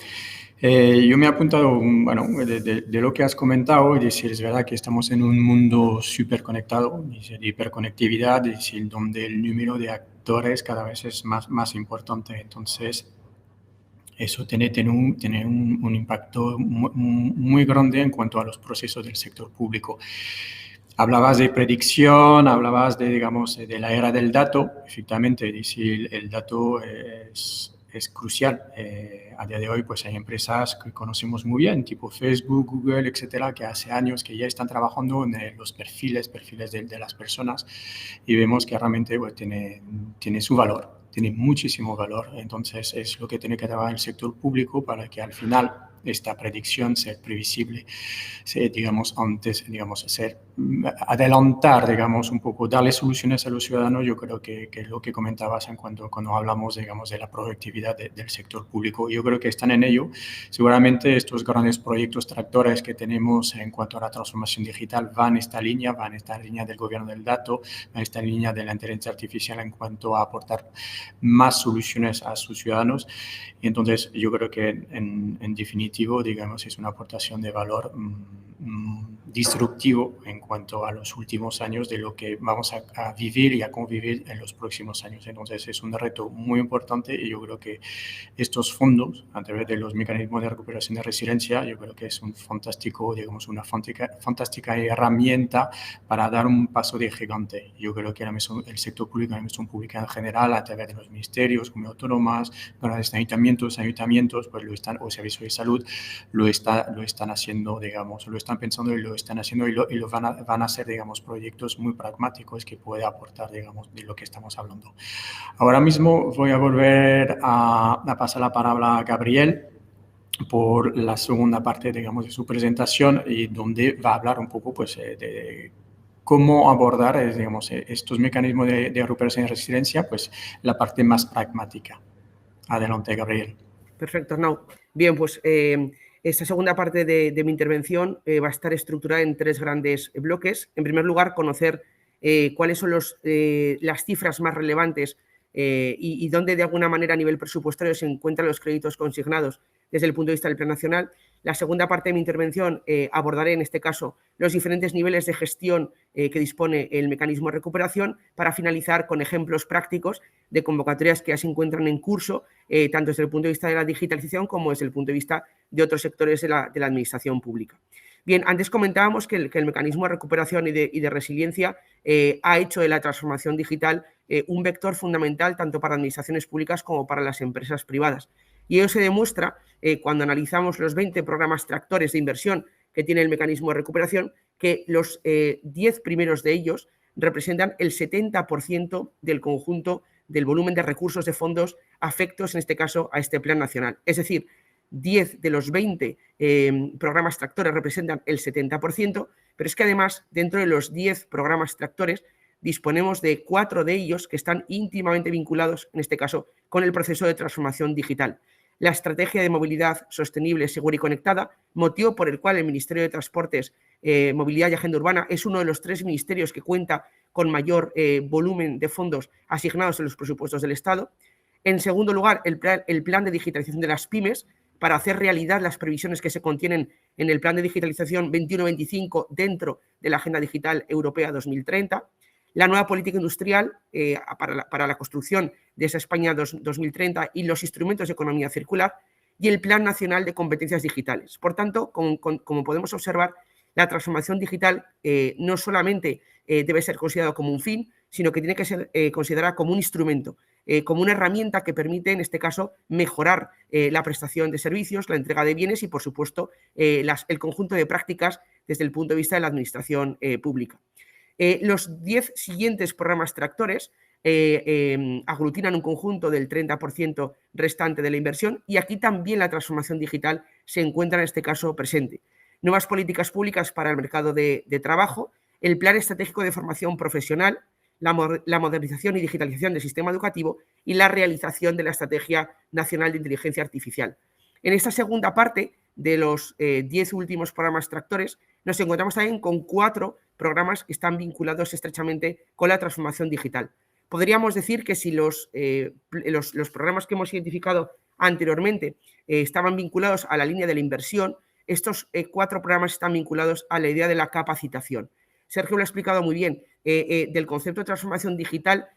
Yo me he apuntado, bueno, de lo que has comentado, es decir, es verdad que estamos en un mundo súper conectado, de hiperconectividad, es decir, donde el número de actores cada vez es más importante. Entonces, eso tiene un impacto muy grande en cuanto a los procesos del sector público. Hablabas de predicción, hablabas de la era del dato. Efectivamente, es decir, el dato es crucial. A día de hoy, pues hay empresas que conocemos muy bien, tipo Facebook, Google, etcétera, que hace años que ya están trabajando en los perfiles de las personas y vemos que realmente pues, tiene su valor, tiene muchísimo valor. Entonces, es lo que tiene que trabajar el sector público para que al final esta predicción sea previsible, adelantar, un poco, darle soluciones a los ciudadanos. Yo creo que es lo que comentabas cuando hablamos, de la productividad del sector público. Yo creo que están en ello. Seguramente estos grandes proyectos tractores que tenemos en cuanto a la transformación digital van en esta línea del gobierno del dato, van en esta línea de la inteligencia artificial en cuanto a aportar más soluciones a sus ciudadanos. Y entonces yo creo que en definitivo, es una aportación de valor disruptivo en cuanto a los últimos años de lo que vamos a vivir y a convivir en los próximos años. Entonces es un reto muy importante y yo creo que estos fondos, a través de los mecanismos de recuperación de resiliencia, yo creo que es una fantástica herramienta para dar un paso de gigante. Yo creo que el sector público, la administración pública en general, a través de los ministerios, como autónomas, grandes ayuntamientos, pues lo están, o servicios de salud, lo están haciendo, lo están pensando y lo están están haciendo y lo van a hacer, digamos, proyectos muy pragmáticos que puede aportar, digamos, de lo que estamos hablando. Ahora mismo voy a volver a pasar la palabra a Gabriel por la segunda parte, digamos, de su presentación y donde va a hablar un poco, pues, de cómo abordar, digamos, estos mecanismos de recuperación y resiliencia, pues, la parte más pragmática. Adelante, Gabriel. Perfecto, Arnau. Bien, pues esta segunda parte de mi intervención va a estar estructurada en 3 grandes bloques. En primer lugar, conocer cuáles son las cifras más relevantes y dónde de alguna manera a nivel presupuestario se encuentran los créditos consignados desde el punto de vista del Plan Nacional. La segunda parte de mi intervención abordaré en este caso los diferentes niveles de gestión que dispone el mecanismo de recuperación, para finalizar con ejemplos prácticos de convocatorias que ya se encuentran en curso, tanto desde el punto de vista de la digitalización como desde el punto de vista de otros sectores de la administración pública. Bien, antes comentábamos que el mecanismo de recuperación y de resiliencia ha hecho de la transformación digital un vector fundamental tanto para administraciones públicas como para las empresas privadas. Y ello se demuestra cuando analizamos los 20 programas tractores de inversión que tiene el mecanismo de recuperación, que los 10 primeros de ellos representan el 70% del conjunto del volumen de recursos de fondos afectos, en este caso, a este plan nacional. Es decir, 10 de los 20 programas tractores representan el 70%, pero es que además, dentro de los 10 programas tractores, disponemos de 4 de ellos que están íntimamente vinculados, en este caso, con el proceso de transformación digital. La estrategia de movilidad sostenible, segura y conectada, motivo por el cual el Ministerio de Transportes, Movilidad y Agenda Urbana es uno de los 3 ministerios que cuenta con mayor volumen de fondos asignados en los presupuestos del Estado. En segundo lugar, el plan de digitalización de las pymes, para hacer realidad las previsiones que se contienen en el plan de digitalización 21-25 dentro de la Agenda Digital Europea 2030. La nueva política industrial para la construcción de esa España 2030 y los instrumentos de economía circular, y el Plan Nacional de Competencias Digitales. Por tanto, como podemos observar, la transformación digital no solamente debe ser considerada como un fin, sino que tiene que ser considerada como un instrumento, como una herramienta que permite, en este caso, mejorar la prestación de servicios, la entrega de bienes y, por supuesto, el conjunto de prácticas desde el punto de vista de la administración pública. Los 10 siguientes programas tractores aglutinan un conjunto del 30% restante de la inversión, y aquí también la transformación digital se encuentra en este caso presente. Nuevas políticas públicas para el mercado de trabajo, el plan estratégico de formación profesional, la modernización y digitalización del sistema educativo y la realización de la Estrategia Nacional de Inteligencia Artificial. En esta segunda parte de los 10 últimos programas tractores nos encontramos también con 4 programas que están vinculados estrechamente con la transformación digital. Podríamos decir que si los programas que hemos identificado anteriormente estaban vinculados a la línea de la inversión, estos 4 programas están vinculados a la idea de la capacitación. Sergio lo ha explicado muy bien. Del concepto de transformación digital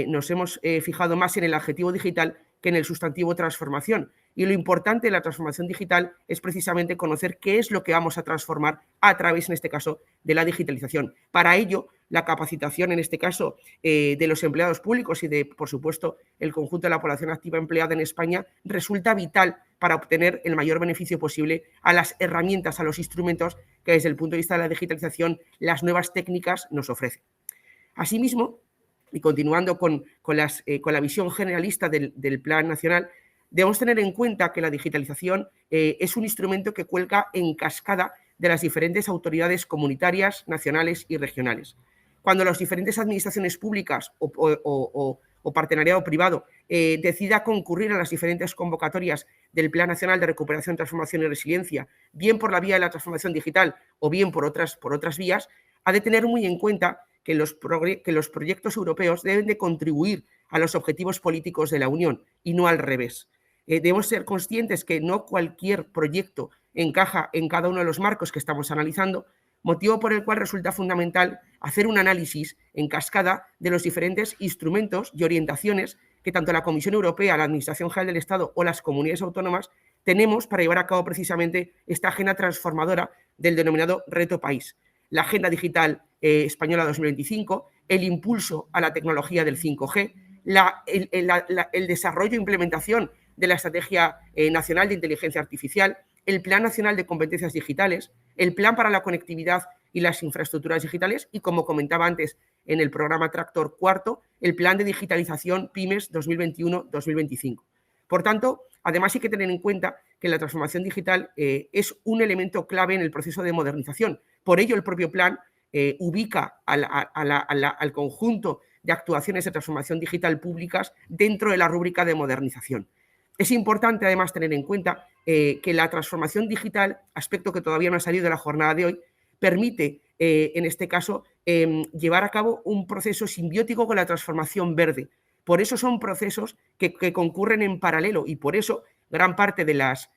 nos hemos fijado más en el adjetivo digital que en el sustantivo transformación. Y lo importante de la transformación digital es precisamente conocer qué es lo que vamos a transformar a través, en este caso, de la digitalización. Para ello, la capacitación, en este caso, de los empleados públicos y de, por supuesto, el conjunto de la población activa empleada en España resulta vital para obtener el mayor beneficio posible a las herramientas, a los instrumentos que desde el punto de vista de la digitalización las nuevas técnicas nos ofrecen. Asimismo, y continuando con la visión generalista del Plan Nacional, debemos tener en cuenta que la digitalización es un instrumento que cuelga en cascada de las diferentes autoridades comunitarias, nacionales y regionales. Cuando las diferentes administraciones públicas o partenariado privado decida concurrir a las diferentes convocatorias del Plan Nacional de Recuperación, Transformación y Resiliencia, bien por la vía de la transformación digital o bien por otras vías, ha de tener muy en cuenta que los proyectos europeos deben de contribuir a los objetivos políticos de la Unión y no al revés. Debemos ser conscientes que no cualquier proyecto encaja en cada uno de los marcos que estamos analizando, motivo por el cual resulta fundamental hacer un análisis en cascada de los diferentes instrumentos y orientaciones que tanto la Comisión Europea, la Administración General del Estado o las comunidades autónomas tenemos para llevar a cabo precisamente esta agenda transformadora del denominado reto país. La Agenda Digital Española 2025, el impulso a la tecnología del 5G, el desarrollo e implementación de la Estrategia Nacional de Inteligencia Artificial, el Plan Nacional de Competencias Digitales, el Plan para la Conectividad y las infraestructuras digitales y, como comentaba antes en el programa Tractor cuarto, el Plan de Digitalización PYMES 2021-2025. Por tanto, además hay que tener en cuenta que la transformación digital es un elemento clave en el proceso de modernización. Por ello, el propio plan ubica al conjunto de actuaciones de transformación digital públicas dentro de la rúbrica de modernización. Es importante, además, tener en cuenta que la transformación digital, aspecto que todavía no ha salido de la jornada de hoy, permite, en este caso, llevar a cabo un proceso simbiótico con la transformación verde. Por eso son procesos que concurren en paralelo y por eso gran parte de las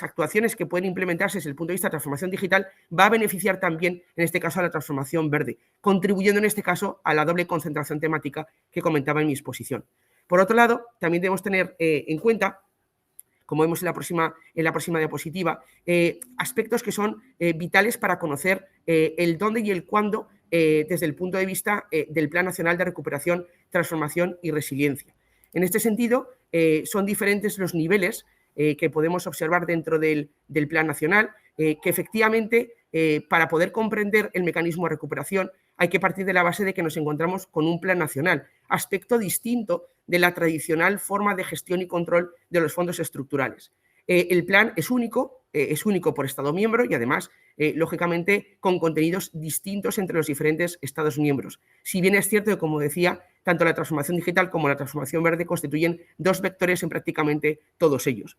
actuaciones que pueden implementarse desde el punto de vista de transformación digital va a beneficiar también, en este caso, a la transformación verde, contribuyendo en este caso a la doble concentración temática que comentaba en mi exposición. Por otro lado, también debemos tener en cuenta, como vemos en la próxima diapositiva, aspectos que son vitales para conocer el dónde y el cuándo desde el punto de vista del Plan Nacional de Recuperación, Transformación y Resiliencia. En este sentido, son diferentes los niveles que podemos observar dentro del Plan Nacional, que efectivamente para poder comprender el mecanismo de recuperación hay que partir de la base de que nos encontramos con un Plan Nacional, aspecto distinto de la tradicional forma de gestión y control de los fondos estructurales. El plan es único por Estado miembro y además, lógicamente, con contenidos distintos entre los diferentes Estados miembros. Si bien es cierto que, como decía, tanto la transformación digital como la transformación verde constituyen dos vectores en prácticamente todos ellos.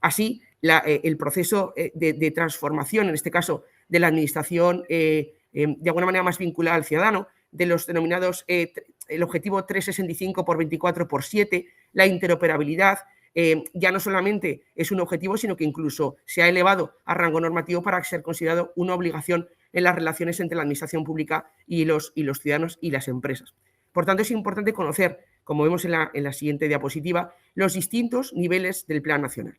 Así, el proceso de transformación, en este caso, de la administración de alguna manera más vinculada al ciudadano, de los denominados el objetivo 365x24x7, la interoperabilidad, ya no solamente es un objetivo, sino que incluso se ha elevado a rango normativo para ser considerado una obligación en las relaciones entre la administración pública y los ciudadanos y las empresas. Por tanto, es importante conocer, como vemos en la siguiente diapositiva, los distintos niveles del Plan Nacional.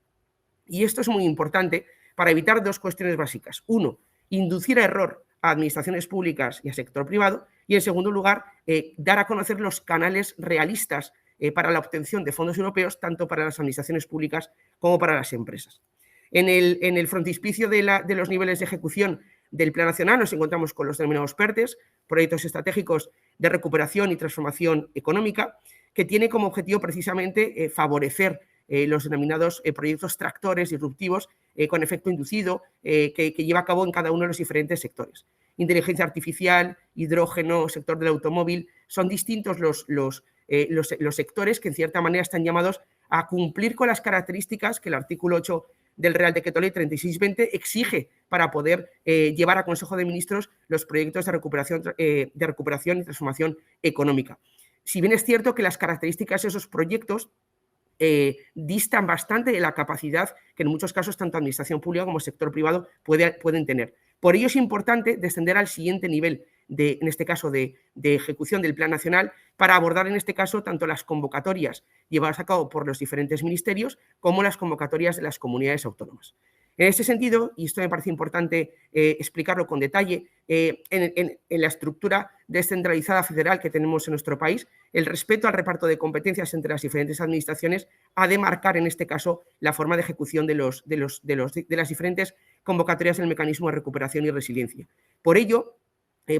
Y esto es muy importante para evitar dos cuestiones básicas. Uno, inducir a error a administraciones públicas y al sector privado. Y, en segundo lugar, dar a conocer los canales realistas para la obtención de fondos europeos, tanto para las administraciones públicas como para las empresas. En el frontispicio de los niveles de ejecución del Plan Nacional nos encontramos con los denominados PERTES, proyectos estratégicos de recuperación y transformación económica, que tiene como objetivo precisamente favorecer los denominados proyectos tractores disruptivos con efecto inducido que lleva a cabo en cada uno de los diferentes sectores. Inteligencia artificial, hidrógeno, sector del automóvil, son distintos los sectores que en cierta manera están llamados a cumplir con las características que el artículo 8 del Real Decreto Ley 3620 exige para poder llevar a Consejo de Ministros los proyectos de recuperación y transformación económica. Si bien es cierto que las características de esos proyectos distan bastante de la capacidad que en muchos casos tanto administración pública como sector privado pueden tener. Por ello es importante descender al siguiente nivel, en este caso de ejecución del Plan Nacional, para abordar en este caso tanto las convocatorias llevadas a cabo por los diferentes ministerios como las convocatorias de las comunidades autónomas. En este sentido, y esto me parece importante explicarlo con detalle, en la estructura descentralizada federal que tenemos en nuestro país, el respeto al reparto de competencias entre las diferentes administraciones ha de marcar, en este caso, la forma de ejecución de las diferentes convocatorias del mecanismo de recuperación y resiliencia. Por ello,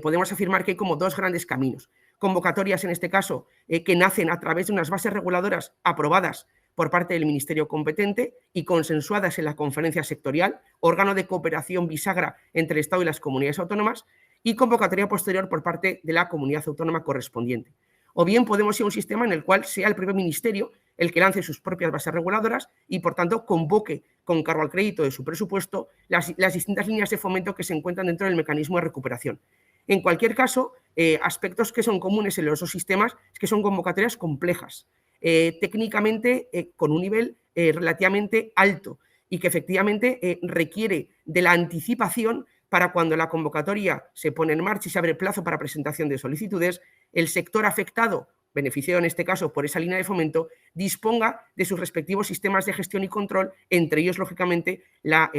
podemos afirmar que hay como dos grandes caminos. Convocatorias, en este caso, que nacen a través de unas bases reguladoras aprobadas por parte del Ministerio competente y consensuadas en la conferencia sectorial, órgano de cooperación bisagra entre el Estado y las comunidades autónomas, y convocatoria posterior por parte de la comunidad autónoma correspondiente. O bien podemos ir a un sistema en el cual sea el propio Ministerio el que lance sus propias bases reguladoras y, por tanto, convoque con cargo al crédito de su presupuesto las distintas líneas de fomento que se encuentran dentro del mecanismo de recuperación. En cualquier caso, aspectos que son comunes en los dos sistemas es que son convocatorias complejas, técnicamente con un nivel relativamente alto y que efectivamente requiere de la anticipación para cuando la convocatoria se pone en marcha y se abre plazo para presentación de solicitudes, el sector afectado, beneficiado en este caso por esa línea de fomento, disponga de sus respectivos sistemas de gestión y control, entre ellos, lógicamente, la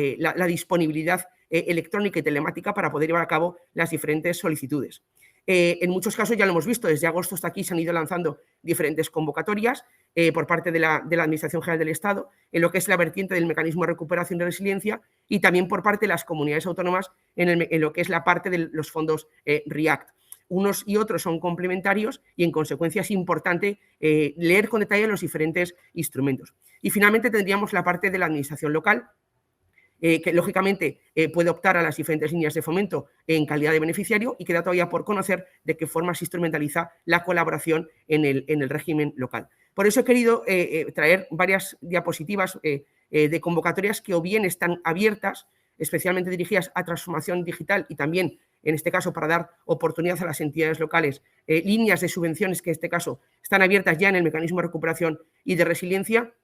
disponibilidad electrónica y telemática para poder llevar a cabo las diferentes solicitudes. En muchos casos ya lo hemos visto, desde agosto hasta aquí se han ido lanzando diferentes convocatorias por parte de la Administración General del Estado en lo que es la vertiente del mecanismo de recuperación y resiliencia y también por parte de las comunidades autónomas en lo que es la parte de los fondos REACT. Unos y otros son complementarios y en consecuencia es importante leer con detalle los diferentes instrumentos. Y finalmente tendríamos la parte de la administración local, que lógicamente puede optar a las diferentes líneas de fomento en calidad de beneficiario y queda todavía por conocer de qué forma se instrumentaliza la colaboración en el régimen local. Por eso he querido traer varias diapositivas de convocatorias que o bien están abiertas, especialmente dirigidas a transformación digital y también, en este caso, para dar oportunidad a las entidades locales, líneas de subvenciones que en este caso están abiertas ya en el mecanismo de recuperación y de resiliencia,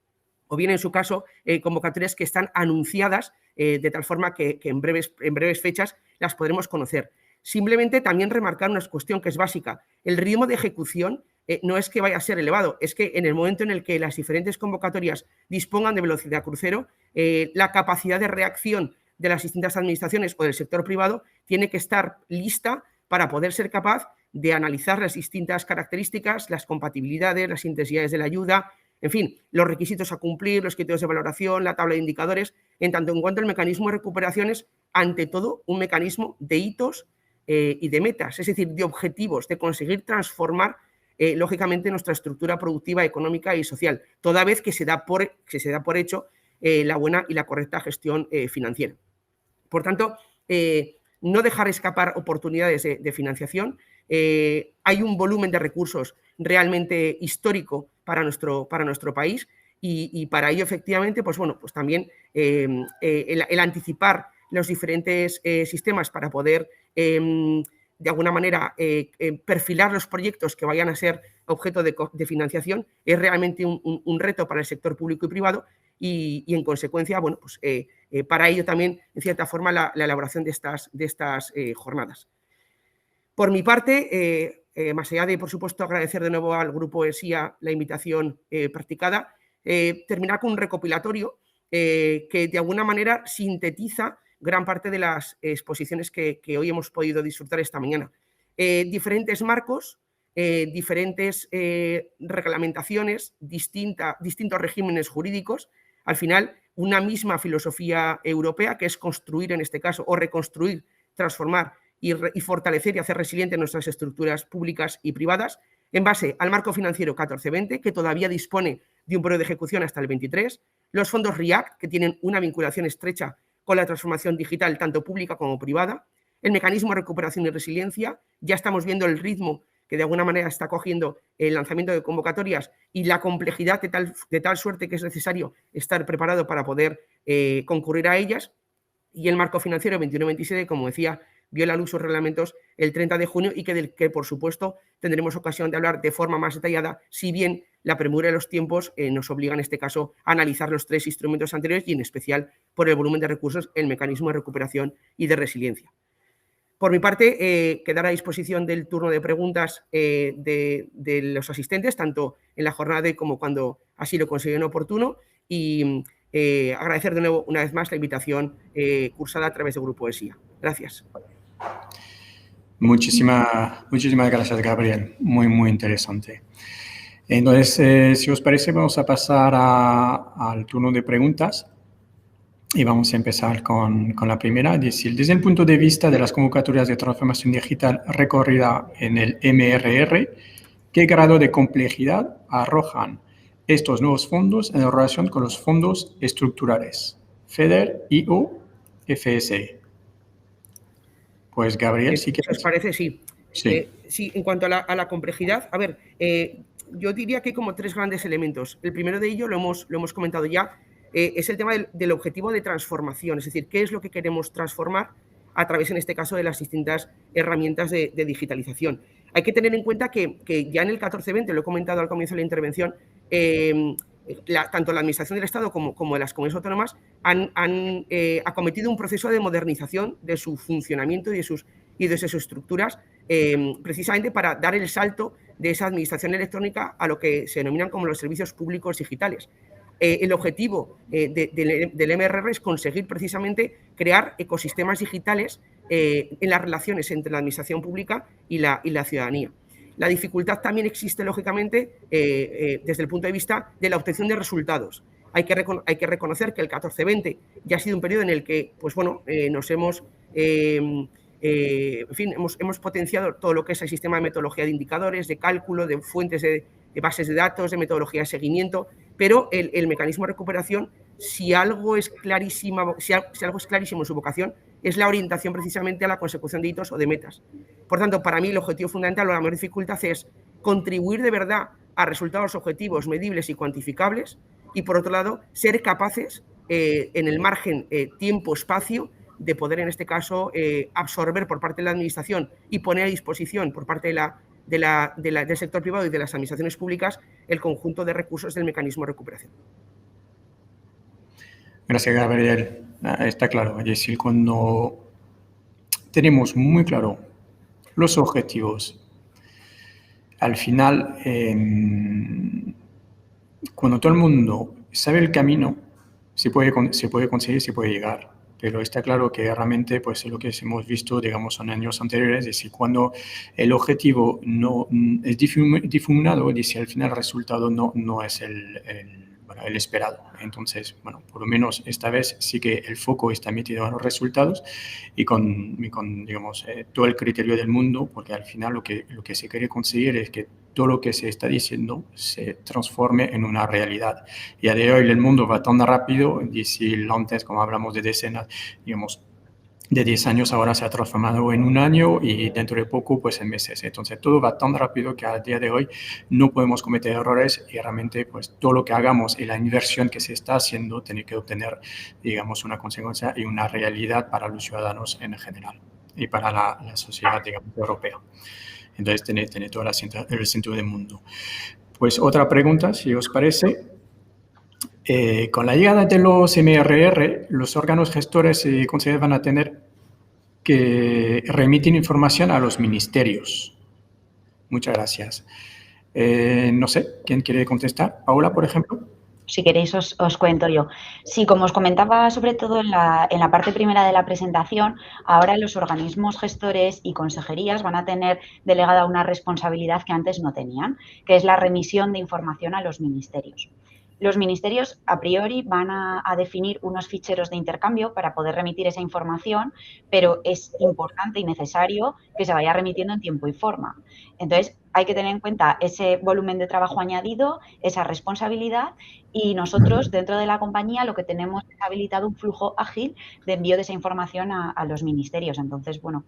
o bien en su caso convocatorias que están anunciadas de tal forma que en breves fechas las podremos conocer. Simplemente también remarcar una cuestión que es básica. El ritmo de ejecución no es que vaya a ser elevado, es que en el momento en el que las diferentes convocatorias dispongan de velocidad crucero, la capacidad de reacción de las distintas administraciones o del sector privado tiene que estar lista para poder ser capaz de analizar las distintas características, las compatibilidades, las intensidades de la ayuda, en fin, los requisitos a cumplir, los criterios de valoración, la tabla de indicadores, en tanto en cuanto el mecanismo de recuperación es, ante todo, un mecanismo de hitos y de metas, es decir, de objetivos, de conseguir transformar, lógicamente, nuestra estructura productiva, económica y social, toda vez que se da por hecho la buena y la correcta gestión financiera. Por tanto, no dejar escapar oportunidades de financiación. Hay un volumen de recursos realmente histórico para nuestro país y para ello, efectivamente, pues bueno, pues también el anticipar los diferentes sistemas para poder, de alguna manera, perfilar los proyectos que vayan a ser objeto de financiación es realmente un reto para el sector público y privado y en consecuencia, bueno, pues para ello también, en cierta forma, la elaboración de estas jornadas. Por mi parte, más allá de, por supuesto, agradecer de nuevo al Grupo ESIA la invitación practicada, terminar con un recopilatorio que de alguna manera sintetiza gran parte de las exposiciones que hoy hemos podido disfrutar esta mañana. Diferentes marcos, diferentes reglamentaciones, distintos regímenes jurídicos, al final una misma filosofía europea que es construir en este caso o reconstruir, transformar y fortalecer y hacer resilientes nuestras estructuras públicas y privadas en base al marco financiero 14-20, que todavía dispone de un periodo de ejecución hasta el 23, los fondos REACT, que tienen una vinculación estrecha con la transformación digital, tanto pública como privada, el mecanismo de recuperación y resiliencia, ya estamos viendo el ritmo que de alguna manera está cogiendo el lanzamiento de convocatorias y la complejidad de tal suerte que es necesario estar preparado para poder concurrir a ellas, y el marco financiero 21-27, como decía, vio la luz sus reglamentos el 30 de junio y del que, por supuesto, tendremos ocasión de hablar de forma más detallada, si bien la premura de los tiempos nos obliga, en este caso, a analizar los tres instrumentos anteriores y, en especial, por el volumen de recursos, el mecanismo de recuperación y de resiliencia. Por mi parte, quedará a disposición del turno de preguntas de los asistentes, tanto en la jornada de hoy como cuando así lo consideren oportuno, y agradecer de nuevo, una vez más, la invitación cursada a través del Grupo ESIA. Gracias. Muchísimas gracias, Gabriel. Muy interesante. Entonces, si os parece, vamos a pasar al turno de preguntas y vamos a empezar con la primera. Decir, desde el punto de vista de las convocatorias de transformación digital recorrida en el MRR, ¿qué grado de complejidad arrojan estos nuevos fondos en relación con los fondos estructurales, FEDER y o FSE? Pues, Gabriel, si quieres. ¿Os parece? Sí. Sí, en cuanto a la complejidad, a ver, yo diría que hay como tres grandes elementos. El primero de ellos lo hemos comentado ya, es el tema del objetivo de transformación, es decir, qué es lo que queremos transformar a través, en este caso, de las distintas herramientas de digitalización. Hay que tener en cuenta que ya en el 14-20, lo he comentado al comienzo de la intervención, tanto la Administración del Estado como las comunidades autónomas han acometido un proceso de modernización de su funcionamiento y de sus estructuras, precisamente para dar el salto de esa administración electrónica a lo que se denominan como los servicios públicos digitales. El objetivo del MRR es conseguir precisamente crear ecosistemas digitales en las relaciones entre la administración pública y la ciudadanía. La dificultad también existe, lógicamente, desde el punto de vista de la obtención de resultados. Hay que reconocer que el 14-20 ya ha sido un periodo en el que, pues bueno, nos hemos, en fin, hemos potenciado todo lo que es el sistema de metodología de indicadores, de cálculo, de fuentes de bases de datos, de metodología de seguimiento, pero el mecanismo de recuperación, si algo es clarísimo en su vocación, es la orientación precisamente a la consecución de hitos o de metas. Por tanto, para mí el objetivo fundamental o la mayor dificultad es contribuir de verdad a resultados objetivos, medibles y cuantificables, y por otro lado, ser capaces en el margen tiempo-espacio de poder, en este caso, absorber por parte de la administración y poner a disposición por parte del sector privado y de las administraciones públicas el conjunto de recursos del mecanismo de recuperación. Gracias, Gabriel. Está claro, es decir, cuando tenemos muy claro los objetivos, al final, cuando todo el mundo sabe el camino, se puede conseguir, se puede llegar. Pero está claro que realmente, pues, lo que hemos visto, digamos, en años anteriores, es decir, cuando el objetivo no es difuminado, es decir, al final el resultado no es el esperado. Entonces, bueno, por lo menos esta vez sí que el foco está metido en los resultados y con digamos, todo el criterio del mundo, porque al final lo que se quiere conseguir es que todo lo que se está diciendo se transforme en una realidad. Y a día de hoy el mundo va tan rápido, y si antes, como hablamos de decenas, digamos, de 10 años ahora se ha transformado en un año y dentro de poco, pues en meses. Entonces, todo va tan rápido que a día de hoy no podemos cometer errores y realmente, pues, todo lo que hagamos y la inversión que se está haciendo tiene que obtener, digamos, una consecuencia y una realidad para los ciudadanos en general y para la sociedad, digamos, europea. Entonces, tiene todo el sentido del mundo. Pues otra pregunta, si os parece. Con la llegada de los MRR, los órganos gestores y consejeros van a tener que remitir información a los ministerios. Muchas gracias. No sé, ¿quién quiere contestar? Paula, por ejemplo. Si queréis os cuento yo. Sí, como os comentaba, sobre todo en la parte primera de la presentación, ahora los organismos gestores y consejerías van a tener delegada una responsabilidad que antes no tenían, que es la remisión de información a los ministerios. Los ministerios, a priori, van a definir unos ficheros de intercambio para poder remitir esa información, pero es importante y necesario que se vaya remitiendo en tiempo y forma. Entonces, hay que tener en cuenta ese volumen de trabajo añadido, esa responsabilidad, y nosotros, dentro de la compañía, lo que tenemos es habilitado un flujo ágil de envío de esa información a los ministerios. Entonces, bueno,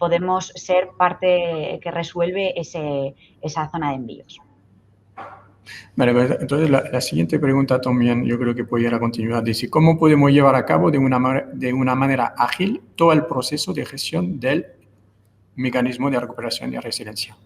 podemos ser parte que resuelve esa zona de envíos. Vale, entonces la siguiente pregunta también yo creo que puede ir a continuidad. Dice, ¿cómo podemos llevar a cabo de una manera ágil todo el proceso de gestión del mecanismo de recuperación y resiliencia?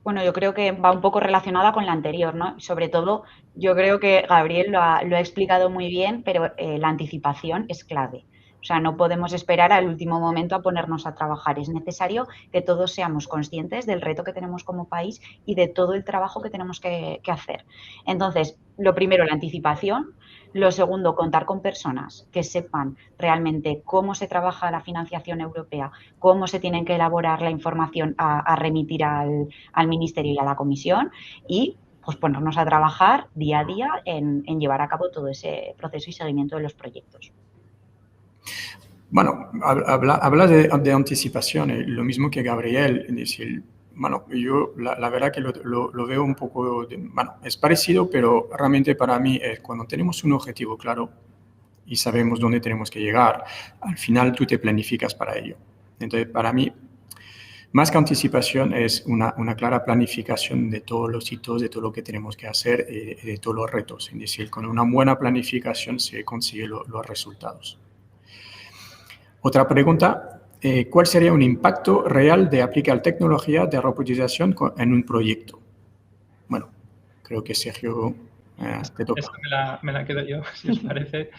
Bueno, yo creo que va un poco relacionada con la anterior, ¿no? Sobre todo, yo creo que Gabriel lo ha explicado muy bien, pero la anticipación es clave. O sea, no podemos esperar al último momento a ponernos a trabajar. Es necesario que todos seamos conscientes del reto que tenemos como país y de todo el trabajo que tenemos que hacer. Entonces, lo primero, la anticipación. Lo segundo, contar con personas que sepan realmente cómo se trabaja la financiación europea, cómo se tienen que elaborar la información a remitir al Ministerio y a la Comisión y pues ponernos a trabajar día a día en llevar a cabo todo ese proceso y seguimiento de los proyectos. Bueno, hablas de anticipación, lo mismo que Gabriel. Es decir, bueno, yo la verdad que lo veo un poco, bueno, es parecido, pero realmente para mí es cuando tenemos un objetivo claro y sabemos dónde tenemos que llegar, al final tú te planificas para ello. Entonces, para mí, más que anticipación es una clara planificación de todos los hitos, de todo lo que tenemos que hacer, de todos los retos. Es decir, con una buena planificación se consiguen los resultados. Otra pregunta, ¿cuál sería un impacto real de aplicar tecnología de robotización en un proyecto? Bueno, creo que Sergio te toca. Esa me la quedo yo, si os parece.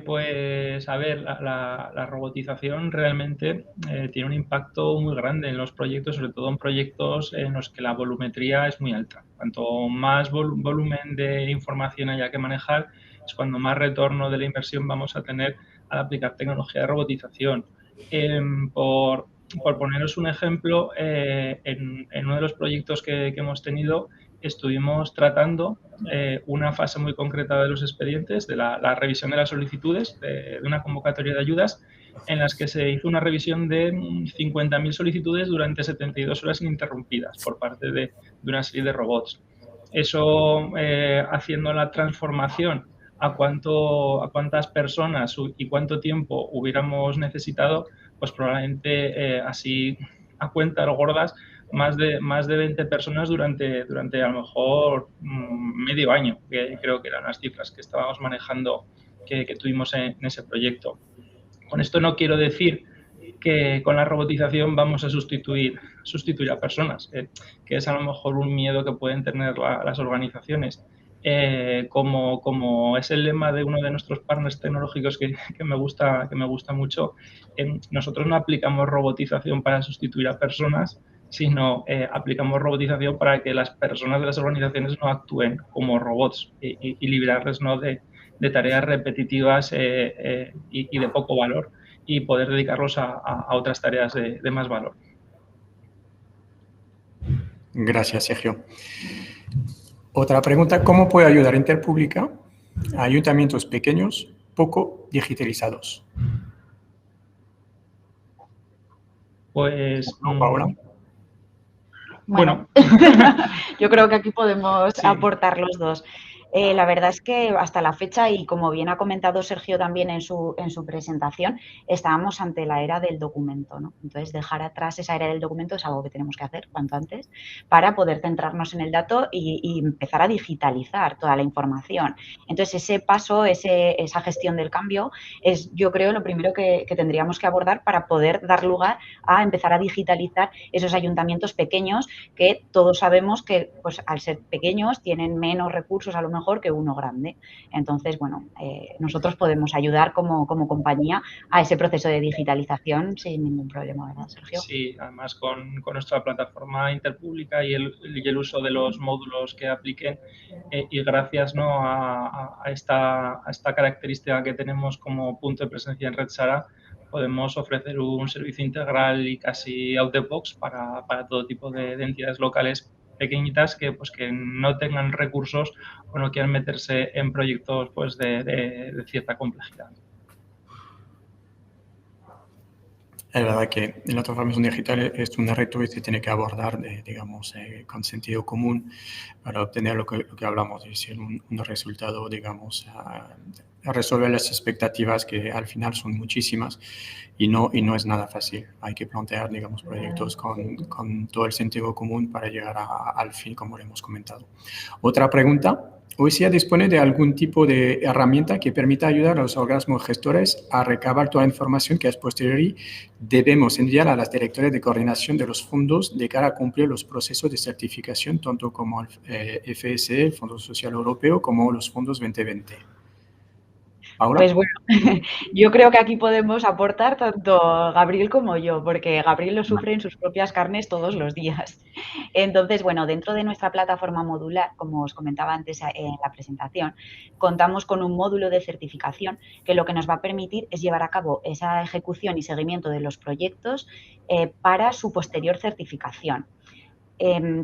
Pues, a ver, la robotización realmente tiene un impacto muy grande en los proyectos, sobre todo en proyectos en los que la volumetría es muy alta. Cuanto más volumen de información haya que manejar, es cuando más retorno de la inversión vamos a tener al aplicar tecnología de robotización. Por poneros un ejemplo, en uno de los proyectos que hemos tenido estuvimos tratando una fase muy concreta de los expedientes, de la revisión de las solicitudes de una convocatoria de ayudas, en las que se hizo una revisión de 50.000 solicitudes durante 72 horas ininterrumpidas por parte de una serie de robots. Eso, haciendo la transformación a cuántas personas y cuánto tiempo hubiéramos necesitado, pues probablemente así a cuentas gordas más de 20 personas durante a lo mejor medio año, que creo que eran las cifras que estábamos manejando que tuvimos en ese proyecto. Con esto no quiero decir que con la robotización vamos a sustituir a personas, que es a lo mejor un miedo que pueden tener las organizaciones. Como es el lema de uno de nuestros partners tecnológicos que me gusta mucho, nosotros no aplicamos robotización para sustituir a personas, sino aplicamos robotización para que las personas de las organizaciones no actúen como robots y librarles, ¿no?, de tareas repetitivas y de poco valor, y poder dedicarlos a otras tareas de más valor. Gracias, Sergio. Otra pregunta: ¿cómo puede ayudar Interpublica a ayuntamientos pequeños poco digitalizados? Pues... Paula. Bueno, yo creo que aquí podemos aportar los dos. La verdad es que hasta la fecha, y como bien ha comentado Sergio también en su presentación, estábamos ante la era del documento, ¿no? Entonces, dejar atrás esa era del documento es algo que tenemos que hacer cuanto antes para poder centrarnos en el dato y empezar a digitalizar toda la información. Entonces, ese paso, esa gestión del cambio es, yo creo, lo primero que tendríamos que abordar para poder dar lugar a empezar a digitalizar esos ayuntamientos pequeños que todos sabemos que, pues, al ser pequeños tienen menos recursos a lo mejor que uno grande. Entonces, bueno, nosotros podemos ayudar como compañía a ese proceso de digitalización sin ningún problema, ¿verdad, Sergio? Sí, además con nuestra plataforma Interpublica y el uso de los módulos que apliquen, y gracias, ¿no?, a esta característica que tenemos como punto de presencia en Red SARA, podemos ofrecer un servicio integral y casi out of the box para todo tipo de entidades locales pequeñitas que no tengan recursos o no quieran meterse en proyectos, pues, de cierta complejidad. Es verdad que la transformación digital es un reto que se tiene que abordar, digamos, con sentido común para obtener lo que hablamos, es decir, un resultado, digamos, a resolver las expectativas que al final son muchísimas y no es nada fácil. Hay que plantear, digamos, proyectos con todo el sentido común para llegar al fin, como lo hemos comentado. Otra pregunta: ¿OESIA dispone de algún tipo de herramienta que permita ayudar a los organismos gestores a recabar toda la información que a posteriori debemos enviar a las directoras de coordinación de los fondos de cara a cumplir los procesos de certificación, tanto como el FSE, el Fondo Social Europeo, como los fondos 2020? ¿Paula? Pues bueno, yo creo que aquí podemos aportar tanto Gabriel como yo, porque Gabriel lo sufre en sus propias carnes todos los días. Entonces, bueno, dentro de nuestra plataforma modular, como os comentaba antes en la presentación, contamos con un módulo de certificación que lo que nos va a permitir es llevar a cabo esa ejecución y seguimiento de los proyectos para su posterior certificación.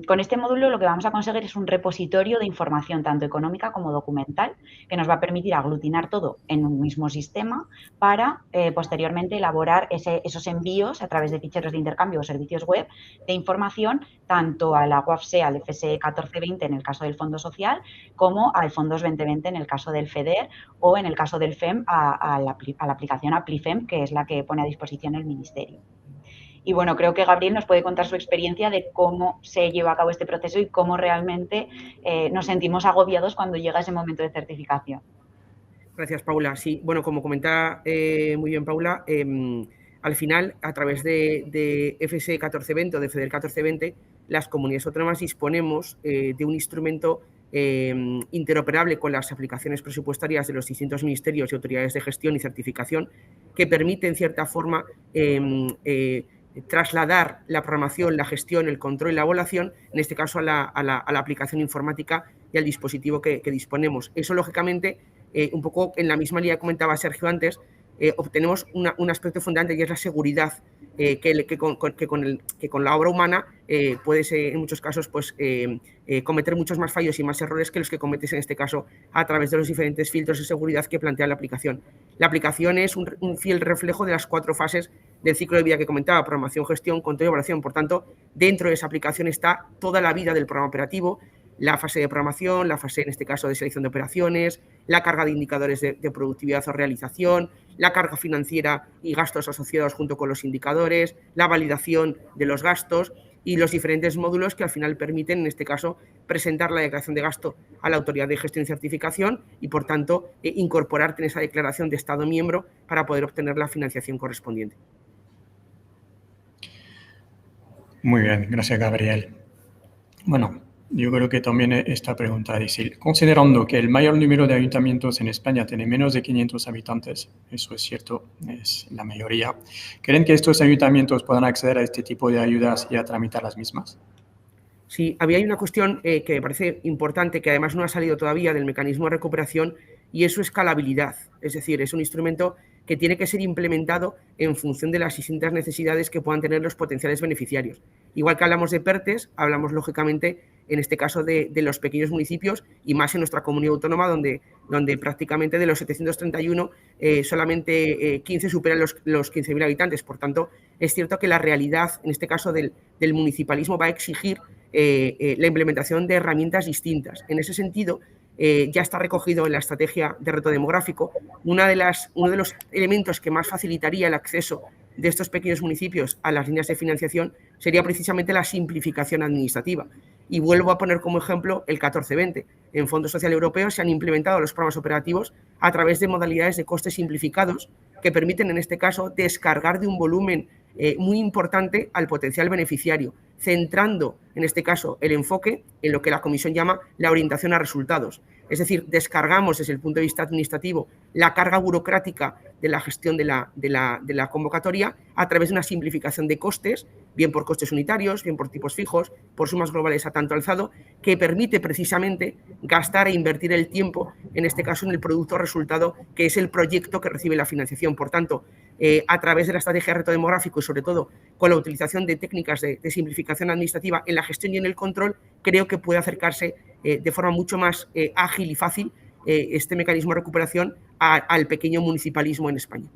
Con este módulo lo que vamos a conseguir es un repositorio de información tanto económica como documental que nos va a permitir aglutinar todo en un mismo sistema para posteriormente elaborar esos envíos a través de ficheros de intercambio o servicios web de información tanto a la UAFSE, al FSE 1420 en el caso del Fondo Social, como al Fondos 2020 en el caso del FEDER, o en el caso del FEM a la aplicación APLIFEM, que es la que pone a disposición el Ministerio. Y bueno, creo que Gabriel nos puede contar su experiencia de cómo se lleva a cabo este proceso y cómo realmente nos sentimos agobiados cuando llega ese momento de certificación. Gracias, Paula. Sí, bueno, como comenta muy bien Paula, al final, a través de FSE 1420 o de FEDER 1420, las comunidades autónomas disponemos de un instrumento interoperable con las aplicaciones presupuestarias de los distintos ministerios y autoridades de gestión y certificación que permite, en cierta forma, trasladar la programación, la gestión, el control y la evaluación, en este caso a la aplicación informática y al dispositivo que disponemos. Eso, lógicamente, un poco en la misma línea que comentaba Sergio antes, obtenemos un aspecto fundamental y es la seguridad que con la obra humana puedes en muchos casos pues, cometer muchos más fallos y más errores que los que cometes en este caso a través de los diferentes filtros de seguridad que plantea la aplicación. La aplicación es un fiel reflejo de las 4 fases del ciclo de vida que comentaba: programación, gestión, control y evaluación. Por tanto, dentro de esa aplicación está toda la vida del programa operativo, la fase de programación, la fase en este caso de selección de operaciones, la carga de indicadores de productividad o realización, la carga financiera y gastos asociados junto con los indicadores, la validación de los gastos y los diferentes módulos que al final permiten, en este caso, presentar la declaración de gasto a la Autoridad de Gestión y Certificación y, por tanto, incorporarte en esa declaración de Estado miembro para poder obtener la financiación correspondiente. Muy bien, gracias, Gabriel. Bueno, yo creo que también esta pregunta es decir, considerando que el mayor número de ayuntamientos en España tiene menos de 500 habitantes, eso es cierto, es la mayoría, ¿creen que estos ayuntamientos puedan acceder a este tipo de ayudas y a tramitar las mismas? Sí, había una cuestión que me parece importante, que además no ha salido todavía del mecanismo de recuperación, y es su escalabilidad. Es decir, es un instrumento que tiene que ser implementado en función de las distintas necesidades que puedan tener los potenciales beneficiarios. Igual que hablamos de PERTES, hablamos lógicamente en este caso de los pequeños municipios y más en nuestra comunidad autónoma donde prácticamente de los 731 solamente 15 superan los 15.000 habitantes. Por tanto, es cierto que la realidad, en este caso del municipalismo, va a exigir la implementación de herramientas distintas. En ese sentido, ya está recogido en la estrategia de reto demográfico. Uno de los elementos que más facilitaría el acceso de estos pequeños municipios a las líneas de financiación sería precisamente la simplificación administrativa. Y vuelvo a poner como ejemplo el 1420. En Fondo Social Europeo se han implementado los programas operativos a través de modalidades de costes simplificados que permiten, en este caso, descargar de un volumen muy importante al potencial beneficiario, centrando, en este caso, el enfoque en lo que la Comisión llama la orientación a resultados. Es decir, descargamos desde el punto de vista administrativo la carga burocrática de la gestión de la convocatoria a través de una simplificación de costes, bien por costes unitarios, bien por tipos fijos, por sumas globales a tanto alzado, que permite precisamente gastar e invertir el tiempo, en este caso en el producto resultado, que es el proyecto que recibe la financiación. Por tanto, a través de la estrategia de reto demográfico y sobre todo con la utilización de técnicas de simplificación administrativa en la gestión y en el control, creo que puede acercarse de forma mucho más ágil y fácil este mecanismo de recuperación al pequeño municipalismo en España.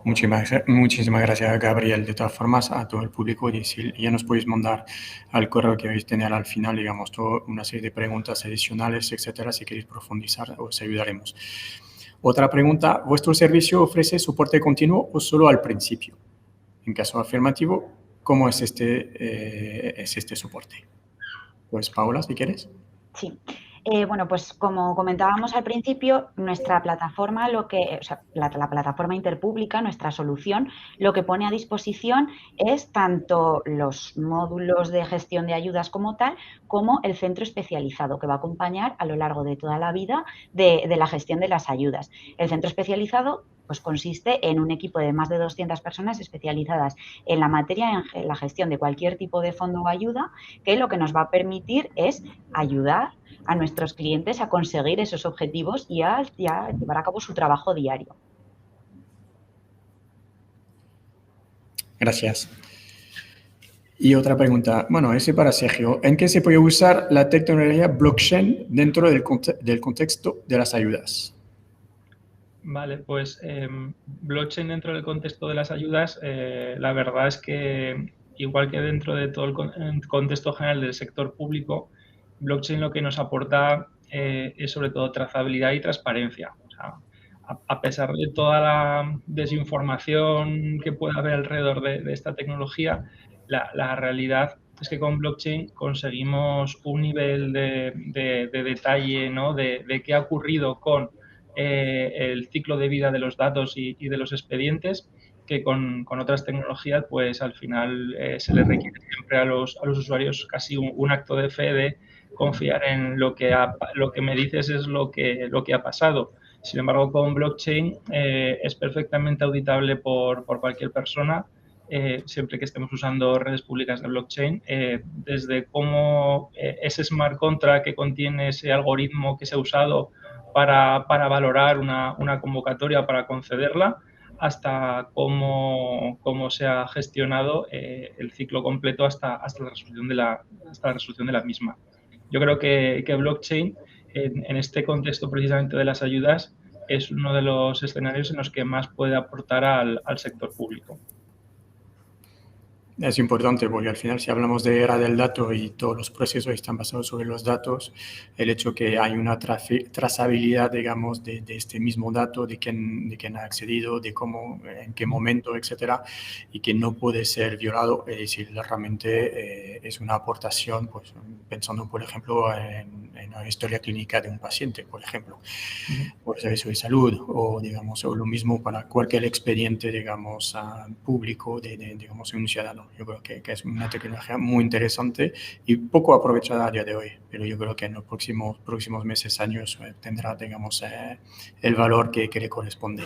Muchísimas gracias, Gabriel. De todas formas, a todo el público, ya nos podéis mandar al correo que vais a tener al final, digamos, toda una serie de preguntas adicionales, etcétera. Si queréis profundizar, os ayudaremos. Otra pregunta, ¿vuestro servicio ofrece soporte continuo o solo al principio? En caso afirmativo, ¿cómo es este soporte? Pues, Paula, si quieres. Sí. Bueno, pues como comentábamos al principio, nuestra plataforma, la plataforma interpública, nuestra solución, lo que pone a disposición es tanto los módulos de gestión de ayudas como tal, como el centro especializado que va a acompañar a lo largo de toda la vida de la gestión de las ayudas. El centro especializado pues consiste en un equipo de más de 200 personas especializadas en la materia, en la gestión de cualquier tipo de fondo o ayuda, que lo que nos va a permitir es ayudar a nuestros clientes a conseguir esos objetivos y a llevar a cabo su trabajo diario. Gracias. Y otra pregunta, bueno, ese para Sergio. ¿En qué se puede usar la tecnología blockchain dentro del contexto de las ayudas? Vale, pues blockchain dentro del contexto de las ayudas, la verdad es que igual que dentro de todo el contexto general del sector público, blockchain lo que nos aporta es sobre todo trazabilidad y transparencia. O sea, a pesar de toda la desinformación que pueda haber alrededor de esta tecnología, la realidad es que con blockchain conseguimos un nivel de detalle, ¿no? de qué ha ocurrido con el ciclo de vida de los datos y de los expedientes, que con otras tecnologías, pues al final se les requiere siempre a los usuarios casi un acto de fe de confiar en lo que me dices es lo que ha pasado. Sin embargo, con blockchain es perfectamente auditable por cualquier persona, siempre que estemos usando redes públicas de blockchain, desde cómo ese smart contract que contiene ese algoritmo que se ha usado para valorar una convocatoria, para concederla, hasta cómo se ha gestionado el ciclo completo hasta la resolución de la misma. Yo creo que blockchain, en este contexto precisamente de las ayudas, es uno de los escenarios en los que más puede aportar al sector público. Es importante porque al final, si hablamos de era del dato y todos los procesos están basados sobre los datos, el hecho que hay una trazabilidad, digamos, de este mismo dato, de quién ha accedido, de cómo, en qué momento, etcétera, y que no puede ser violado, es decir, realmente es una aportación, pues pensando, por ejemplo, en la historia clínica de un paciente, por ejemplo, por servicio de salud, o, digamos, o lo mismo para cualquier expediente, digamos, público digamos, un ciudadano. Yo creo que es una tecnología muy interesante y poco aprovechada a día de hoy, pero yo creo que en los próximos meses, años, tendrá, digamos, el valor que le corresponde.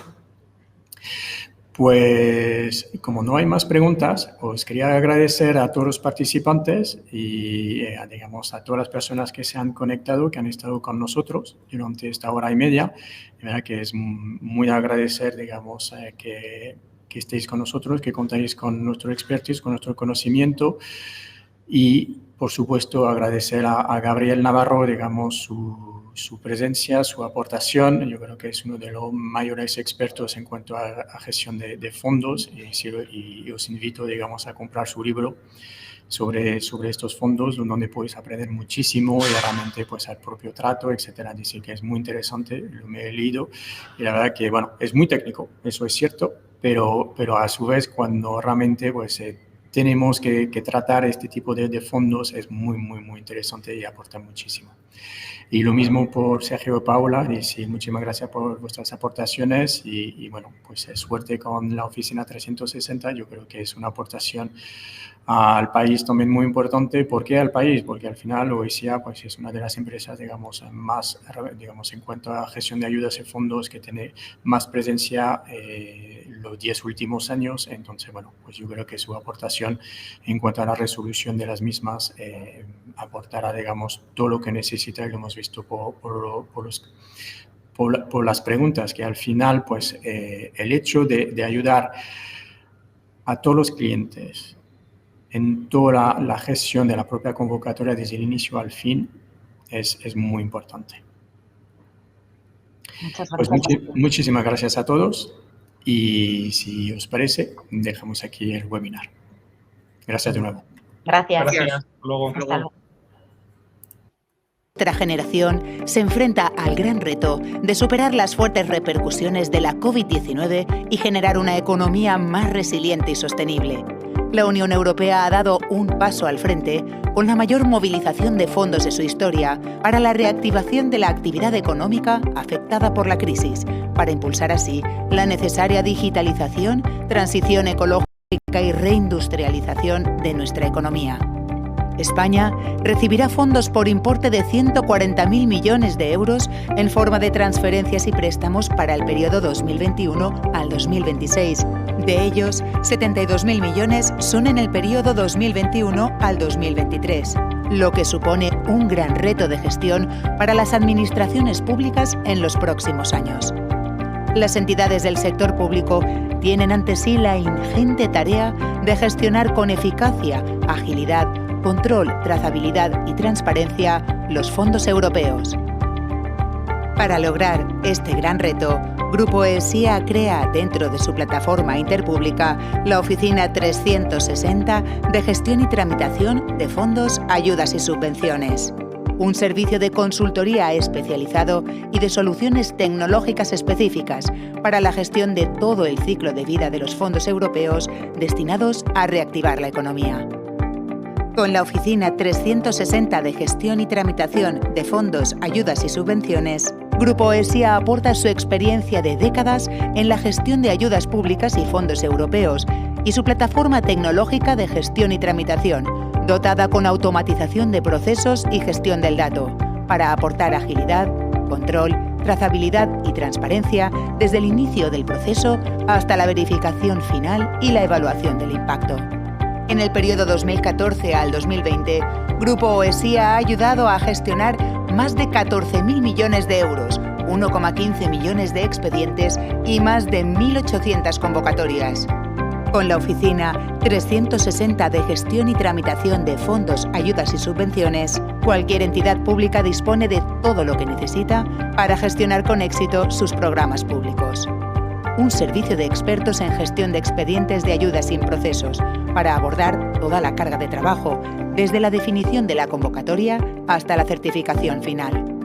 Pues, como no hay más preguntas, os quería agradecer a todos los participantes y, digamos, a todas las personas que se han conectado, que han estado con nosotros durante esta hora y media. De verdad que es muy agradecer, digamos, que estéis con nosotros, que contáis con nuestro expertise, con nuestro conocimiento y, por supuesto, agradecer a Gabriel Navarro, digamos, su presencia, su aportación. Yo creo que es uno de los mayores expertos en cuanto a gestión de fondos y os invito, digamos, a comprar su libro sobre estos fondos, donde podéis aprender muchísimo y realmente, pues, al propio trato, etcétera. Dice que es muy interesante, lo me he leído y la verdad que, bueno, es muy técnico, eso es cierto, pero a su vez, cuando realmente, pues, tenemos que tratar este tipo de fondos, es muy, muy, muy interesante y aporta muchísimo. Y lo mismo por Sergio y Paula, y sí, muchísimas gracias por vuestras aportaciones y bueno, pues suerte con la Oficina 360. Yo creo que es una aportación al país también muy importante. ¿Por qué al país? Porque al final OESIA, pues, es una de las empresas, digamos, más, digamos, en cuanto a gestión de ayudas y fondos, que tiene más presencia los 10 últimos años. Entonces, bueno, pues yo creo que su aportación en cuanto a la resolución de las mismas aportará, digamos, todo lo que necesita, y lo hemos visto por las preguntas, que al final, pues, el hecho de ayudar a todos los clientes en toda la gestión de la propia convocatoria desde el inicio al fin es muy importante. Muchas gracias. Pues muchísimas gracias a todos y, si os parece, dejamos aquí el webinar. Gracias de nuevo. Gracias. Hasta luego. Hasta luego. Nuestra generación se enfrenta al gran reto de superar las fuertes repercusiones de la COVID-19 y generar una economía más resiliente y sostenible. La Unión Europea ha dado un paso al frente con la mayor movilización de fondos de su historia para la reactivación de la actividad económica afectada por la crisis, para impulsar así la necesaria digitalización, transición ecológica y reindustrialización de nuestra economía. España recibirá fondos por importe de 140.000 millones de euros en forma de transferencias y préstamos para el periodo 2021 al 2026. De ellos, 72.000 millones son en el periodo 2021 al 2023, lo que supone un gran reto de gestión para las administraciones públicas en los próximos años. Las entidades del sector público tienen ante sí la ingente tarea de gestionar con eficacia, agilidad, control, trazabilidad y transparencia los fondos europeos. Para lograr este gran reto, Grupo OESIA crea dentro de su plataforma interpública la Oficina 360 de Gestión y Tramitación de Fondos, Ayudas y Subvenciones. Un servicio de consultoría especializado y de soluciones tecnológicas específicas para la gestión de todo el ciclo de vida de los fondos europeos destinados a reactivar la economía. Con la Oficina 360 de Gestión y Tramitación de Fondos, Ayudas y Subvenciones, Grupo OESIA aporta su experiencia de décadas en la gestión de ayudas públicas y fondos europeos y su plataforma tecnológica de gestión y tramitación, dotada con automatización de procesos y gestión del dato, para aportar agilidad, control, trazabilidad y transparencia desde el inicio del proceso hasta la verificación final y la evaluación del impacto. En el periodo 2014 al 2020, Grupo OESIA ha ayudado a gestionar más de 14.000 millones de euros, 1,15 millones de expedientes y más de 1.800 convocatorias. Con la Oficina 360 de Gestión y Tramitación de Fondos, Ayudas y Subvenciones, cualquier entidad pública dispone de todo lo que necesita para gestionar con éxito sus programas públicos. Un servicio de expertos en gestión de expedientes de ayudas sin procesos para abordar toda la carga de trabajo, desde la definición de la convocatoria hasta la certificación final.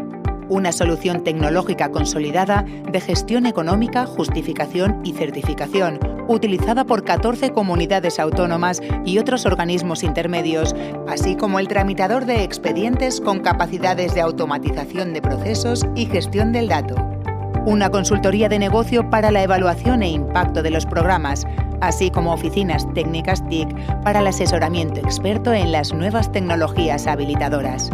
Una solución tecnológica consolidada de gestión económica, justificación y certificación, utilizada por 14 comunidades autónomas y otros organismos intermedios, así como el tramitador de expedientes con capacidades de automatización de procesos y gestión del dato. Una consultoría de negocio para la evaluación e impacto de los programas, así como oficinas técnicas TIC para el asesoramiento experto en las nuevas tecnologías habilitadoras.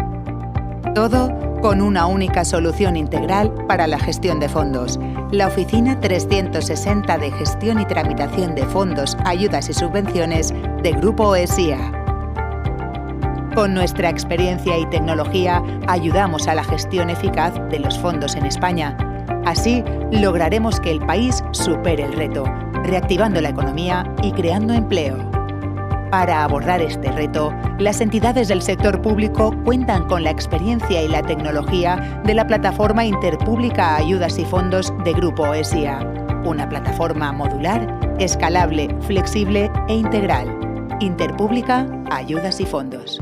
Todo con una única solución integral para la gestión de fondos, la Oficina 360 de Gestión y Tramitación de Fondos, Ayudas y Subvenciones de Grupo ESIA. Con nuestra experiencia y tecnología ayudamos a la gestión eficaz de los fondos en España. Así lograremos que el país supere el reto, reactivando la economía y creando empleo. Para abordar este reto, las entidades del sector público cuentan con la experiencia y la tecnología de la plataforma Interpública Ayudas y Fondos de Grupo ESIA, una plataforma modular, escalable, flexible e integral. Interpública Ayudas y Fondos.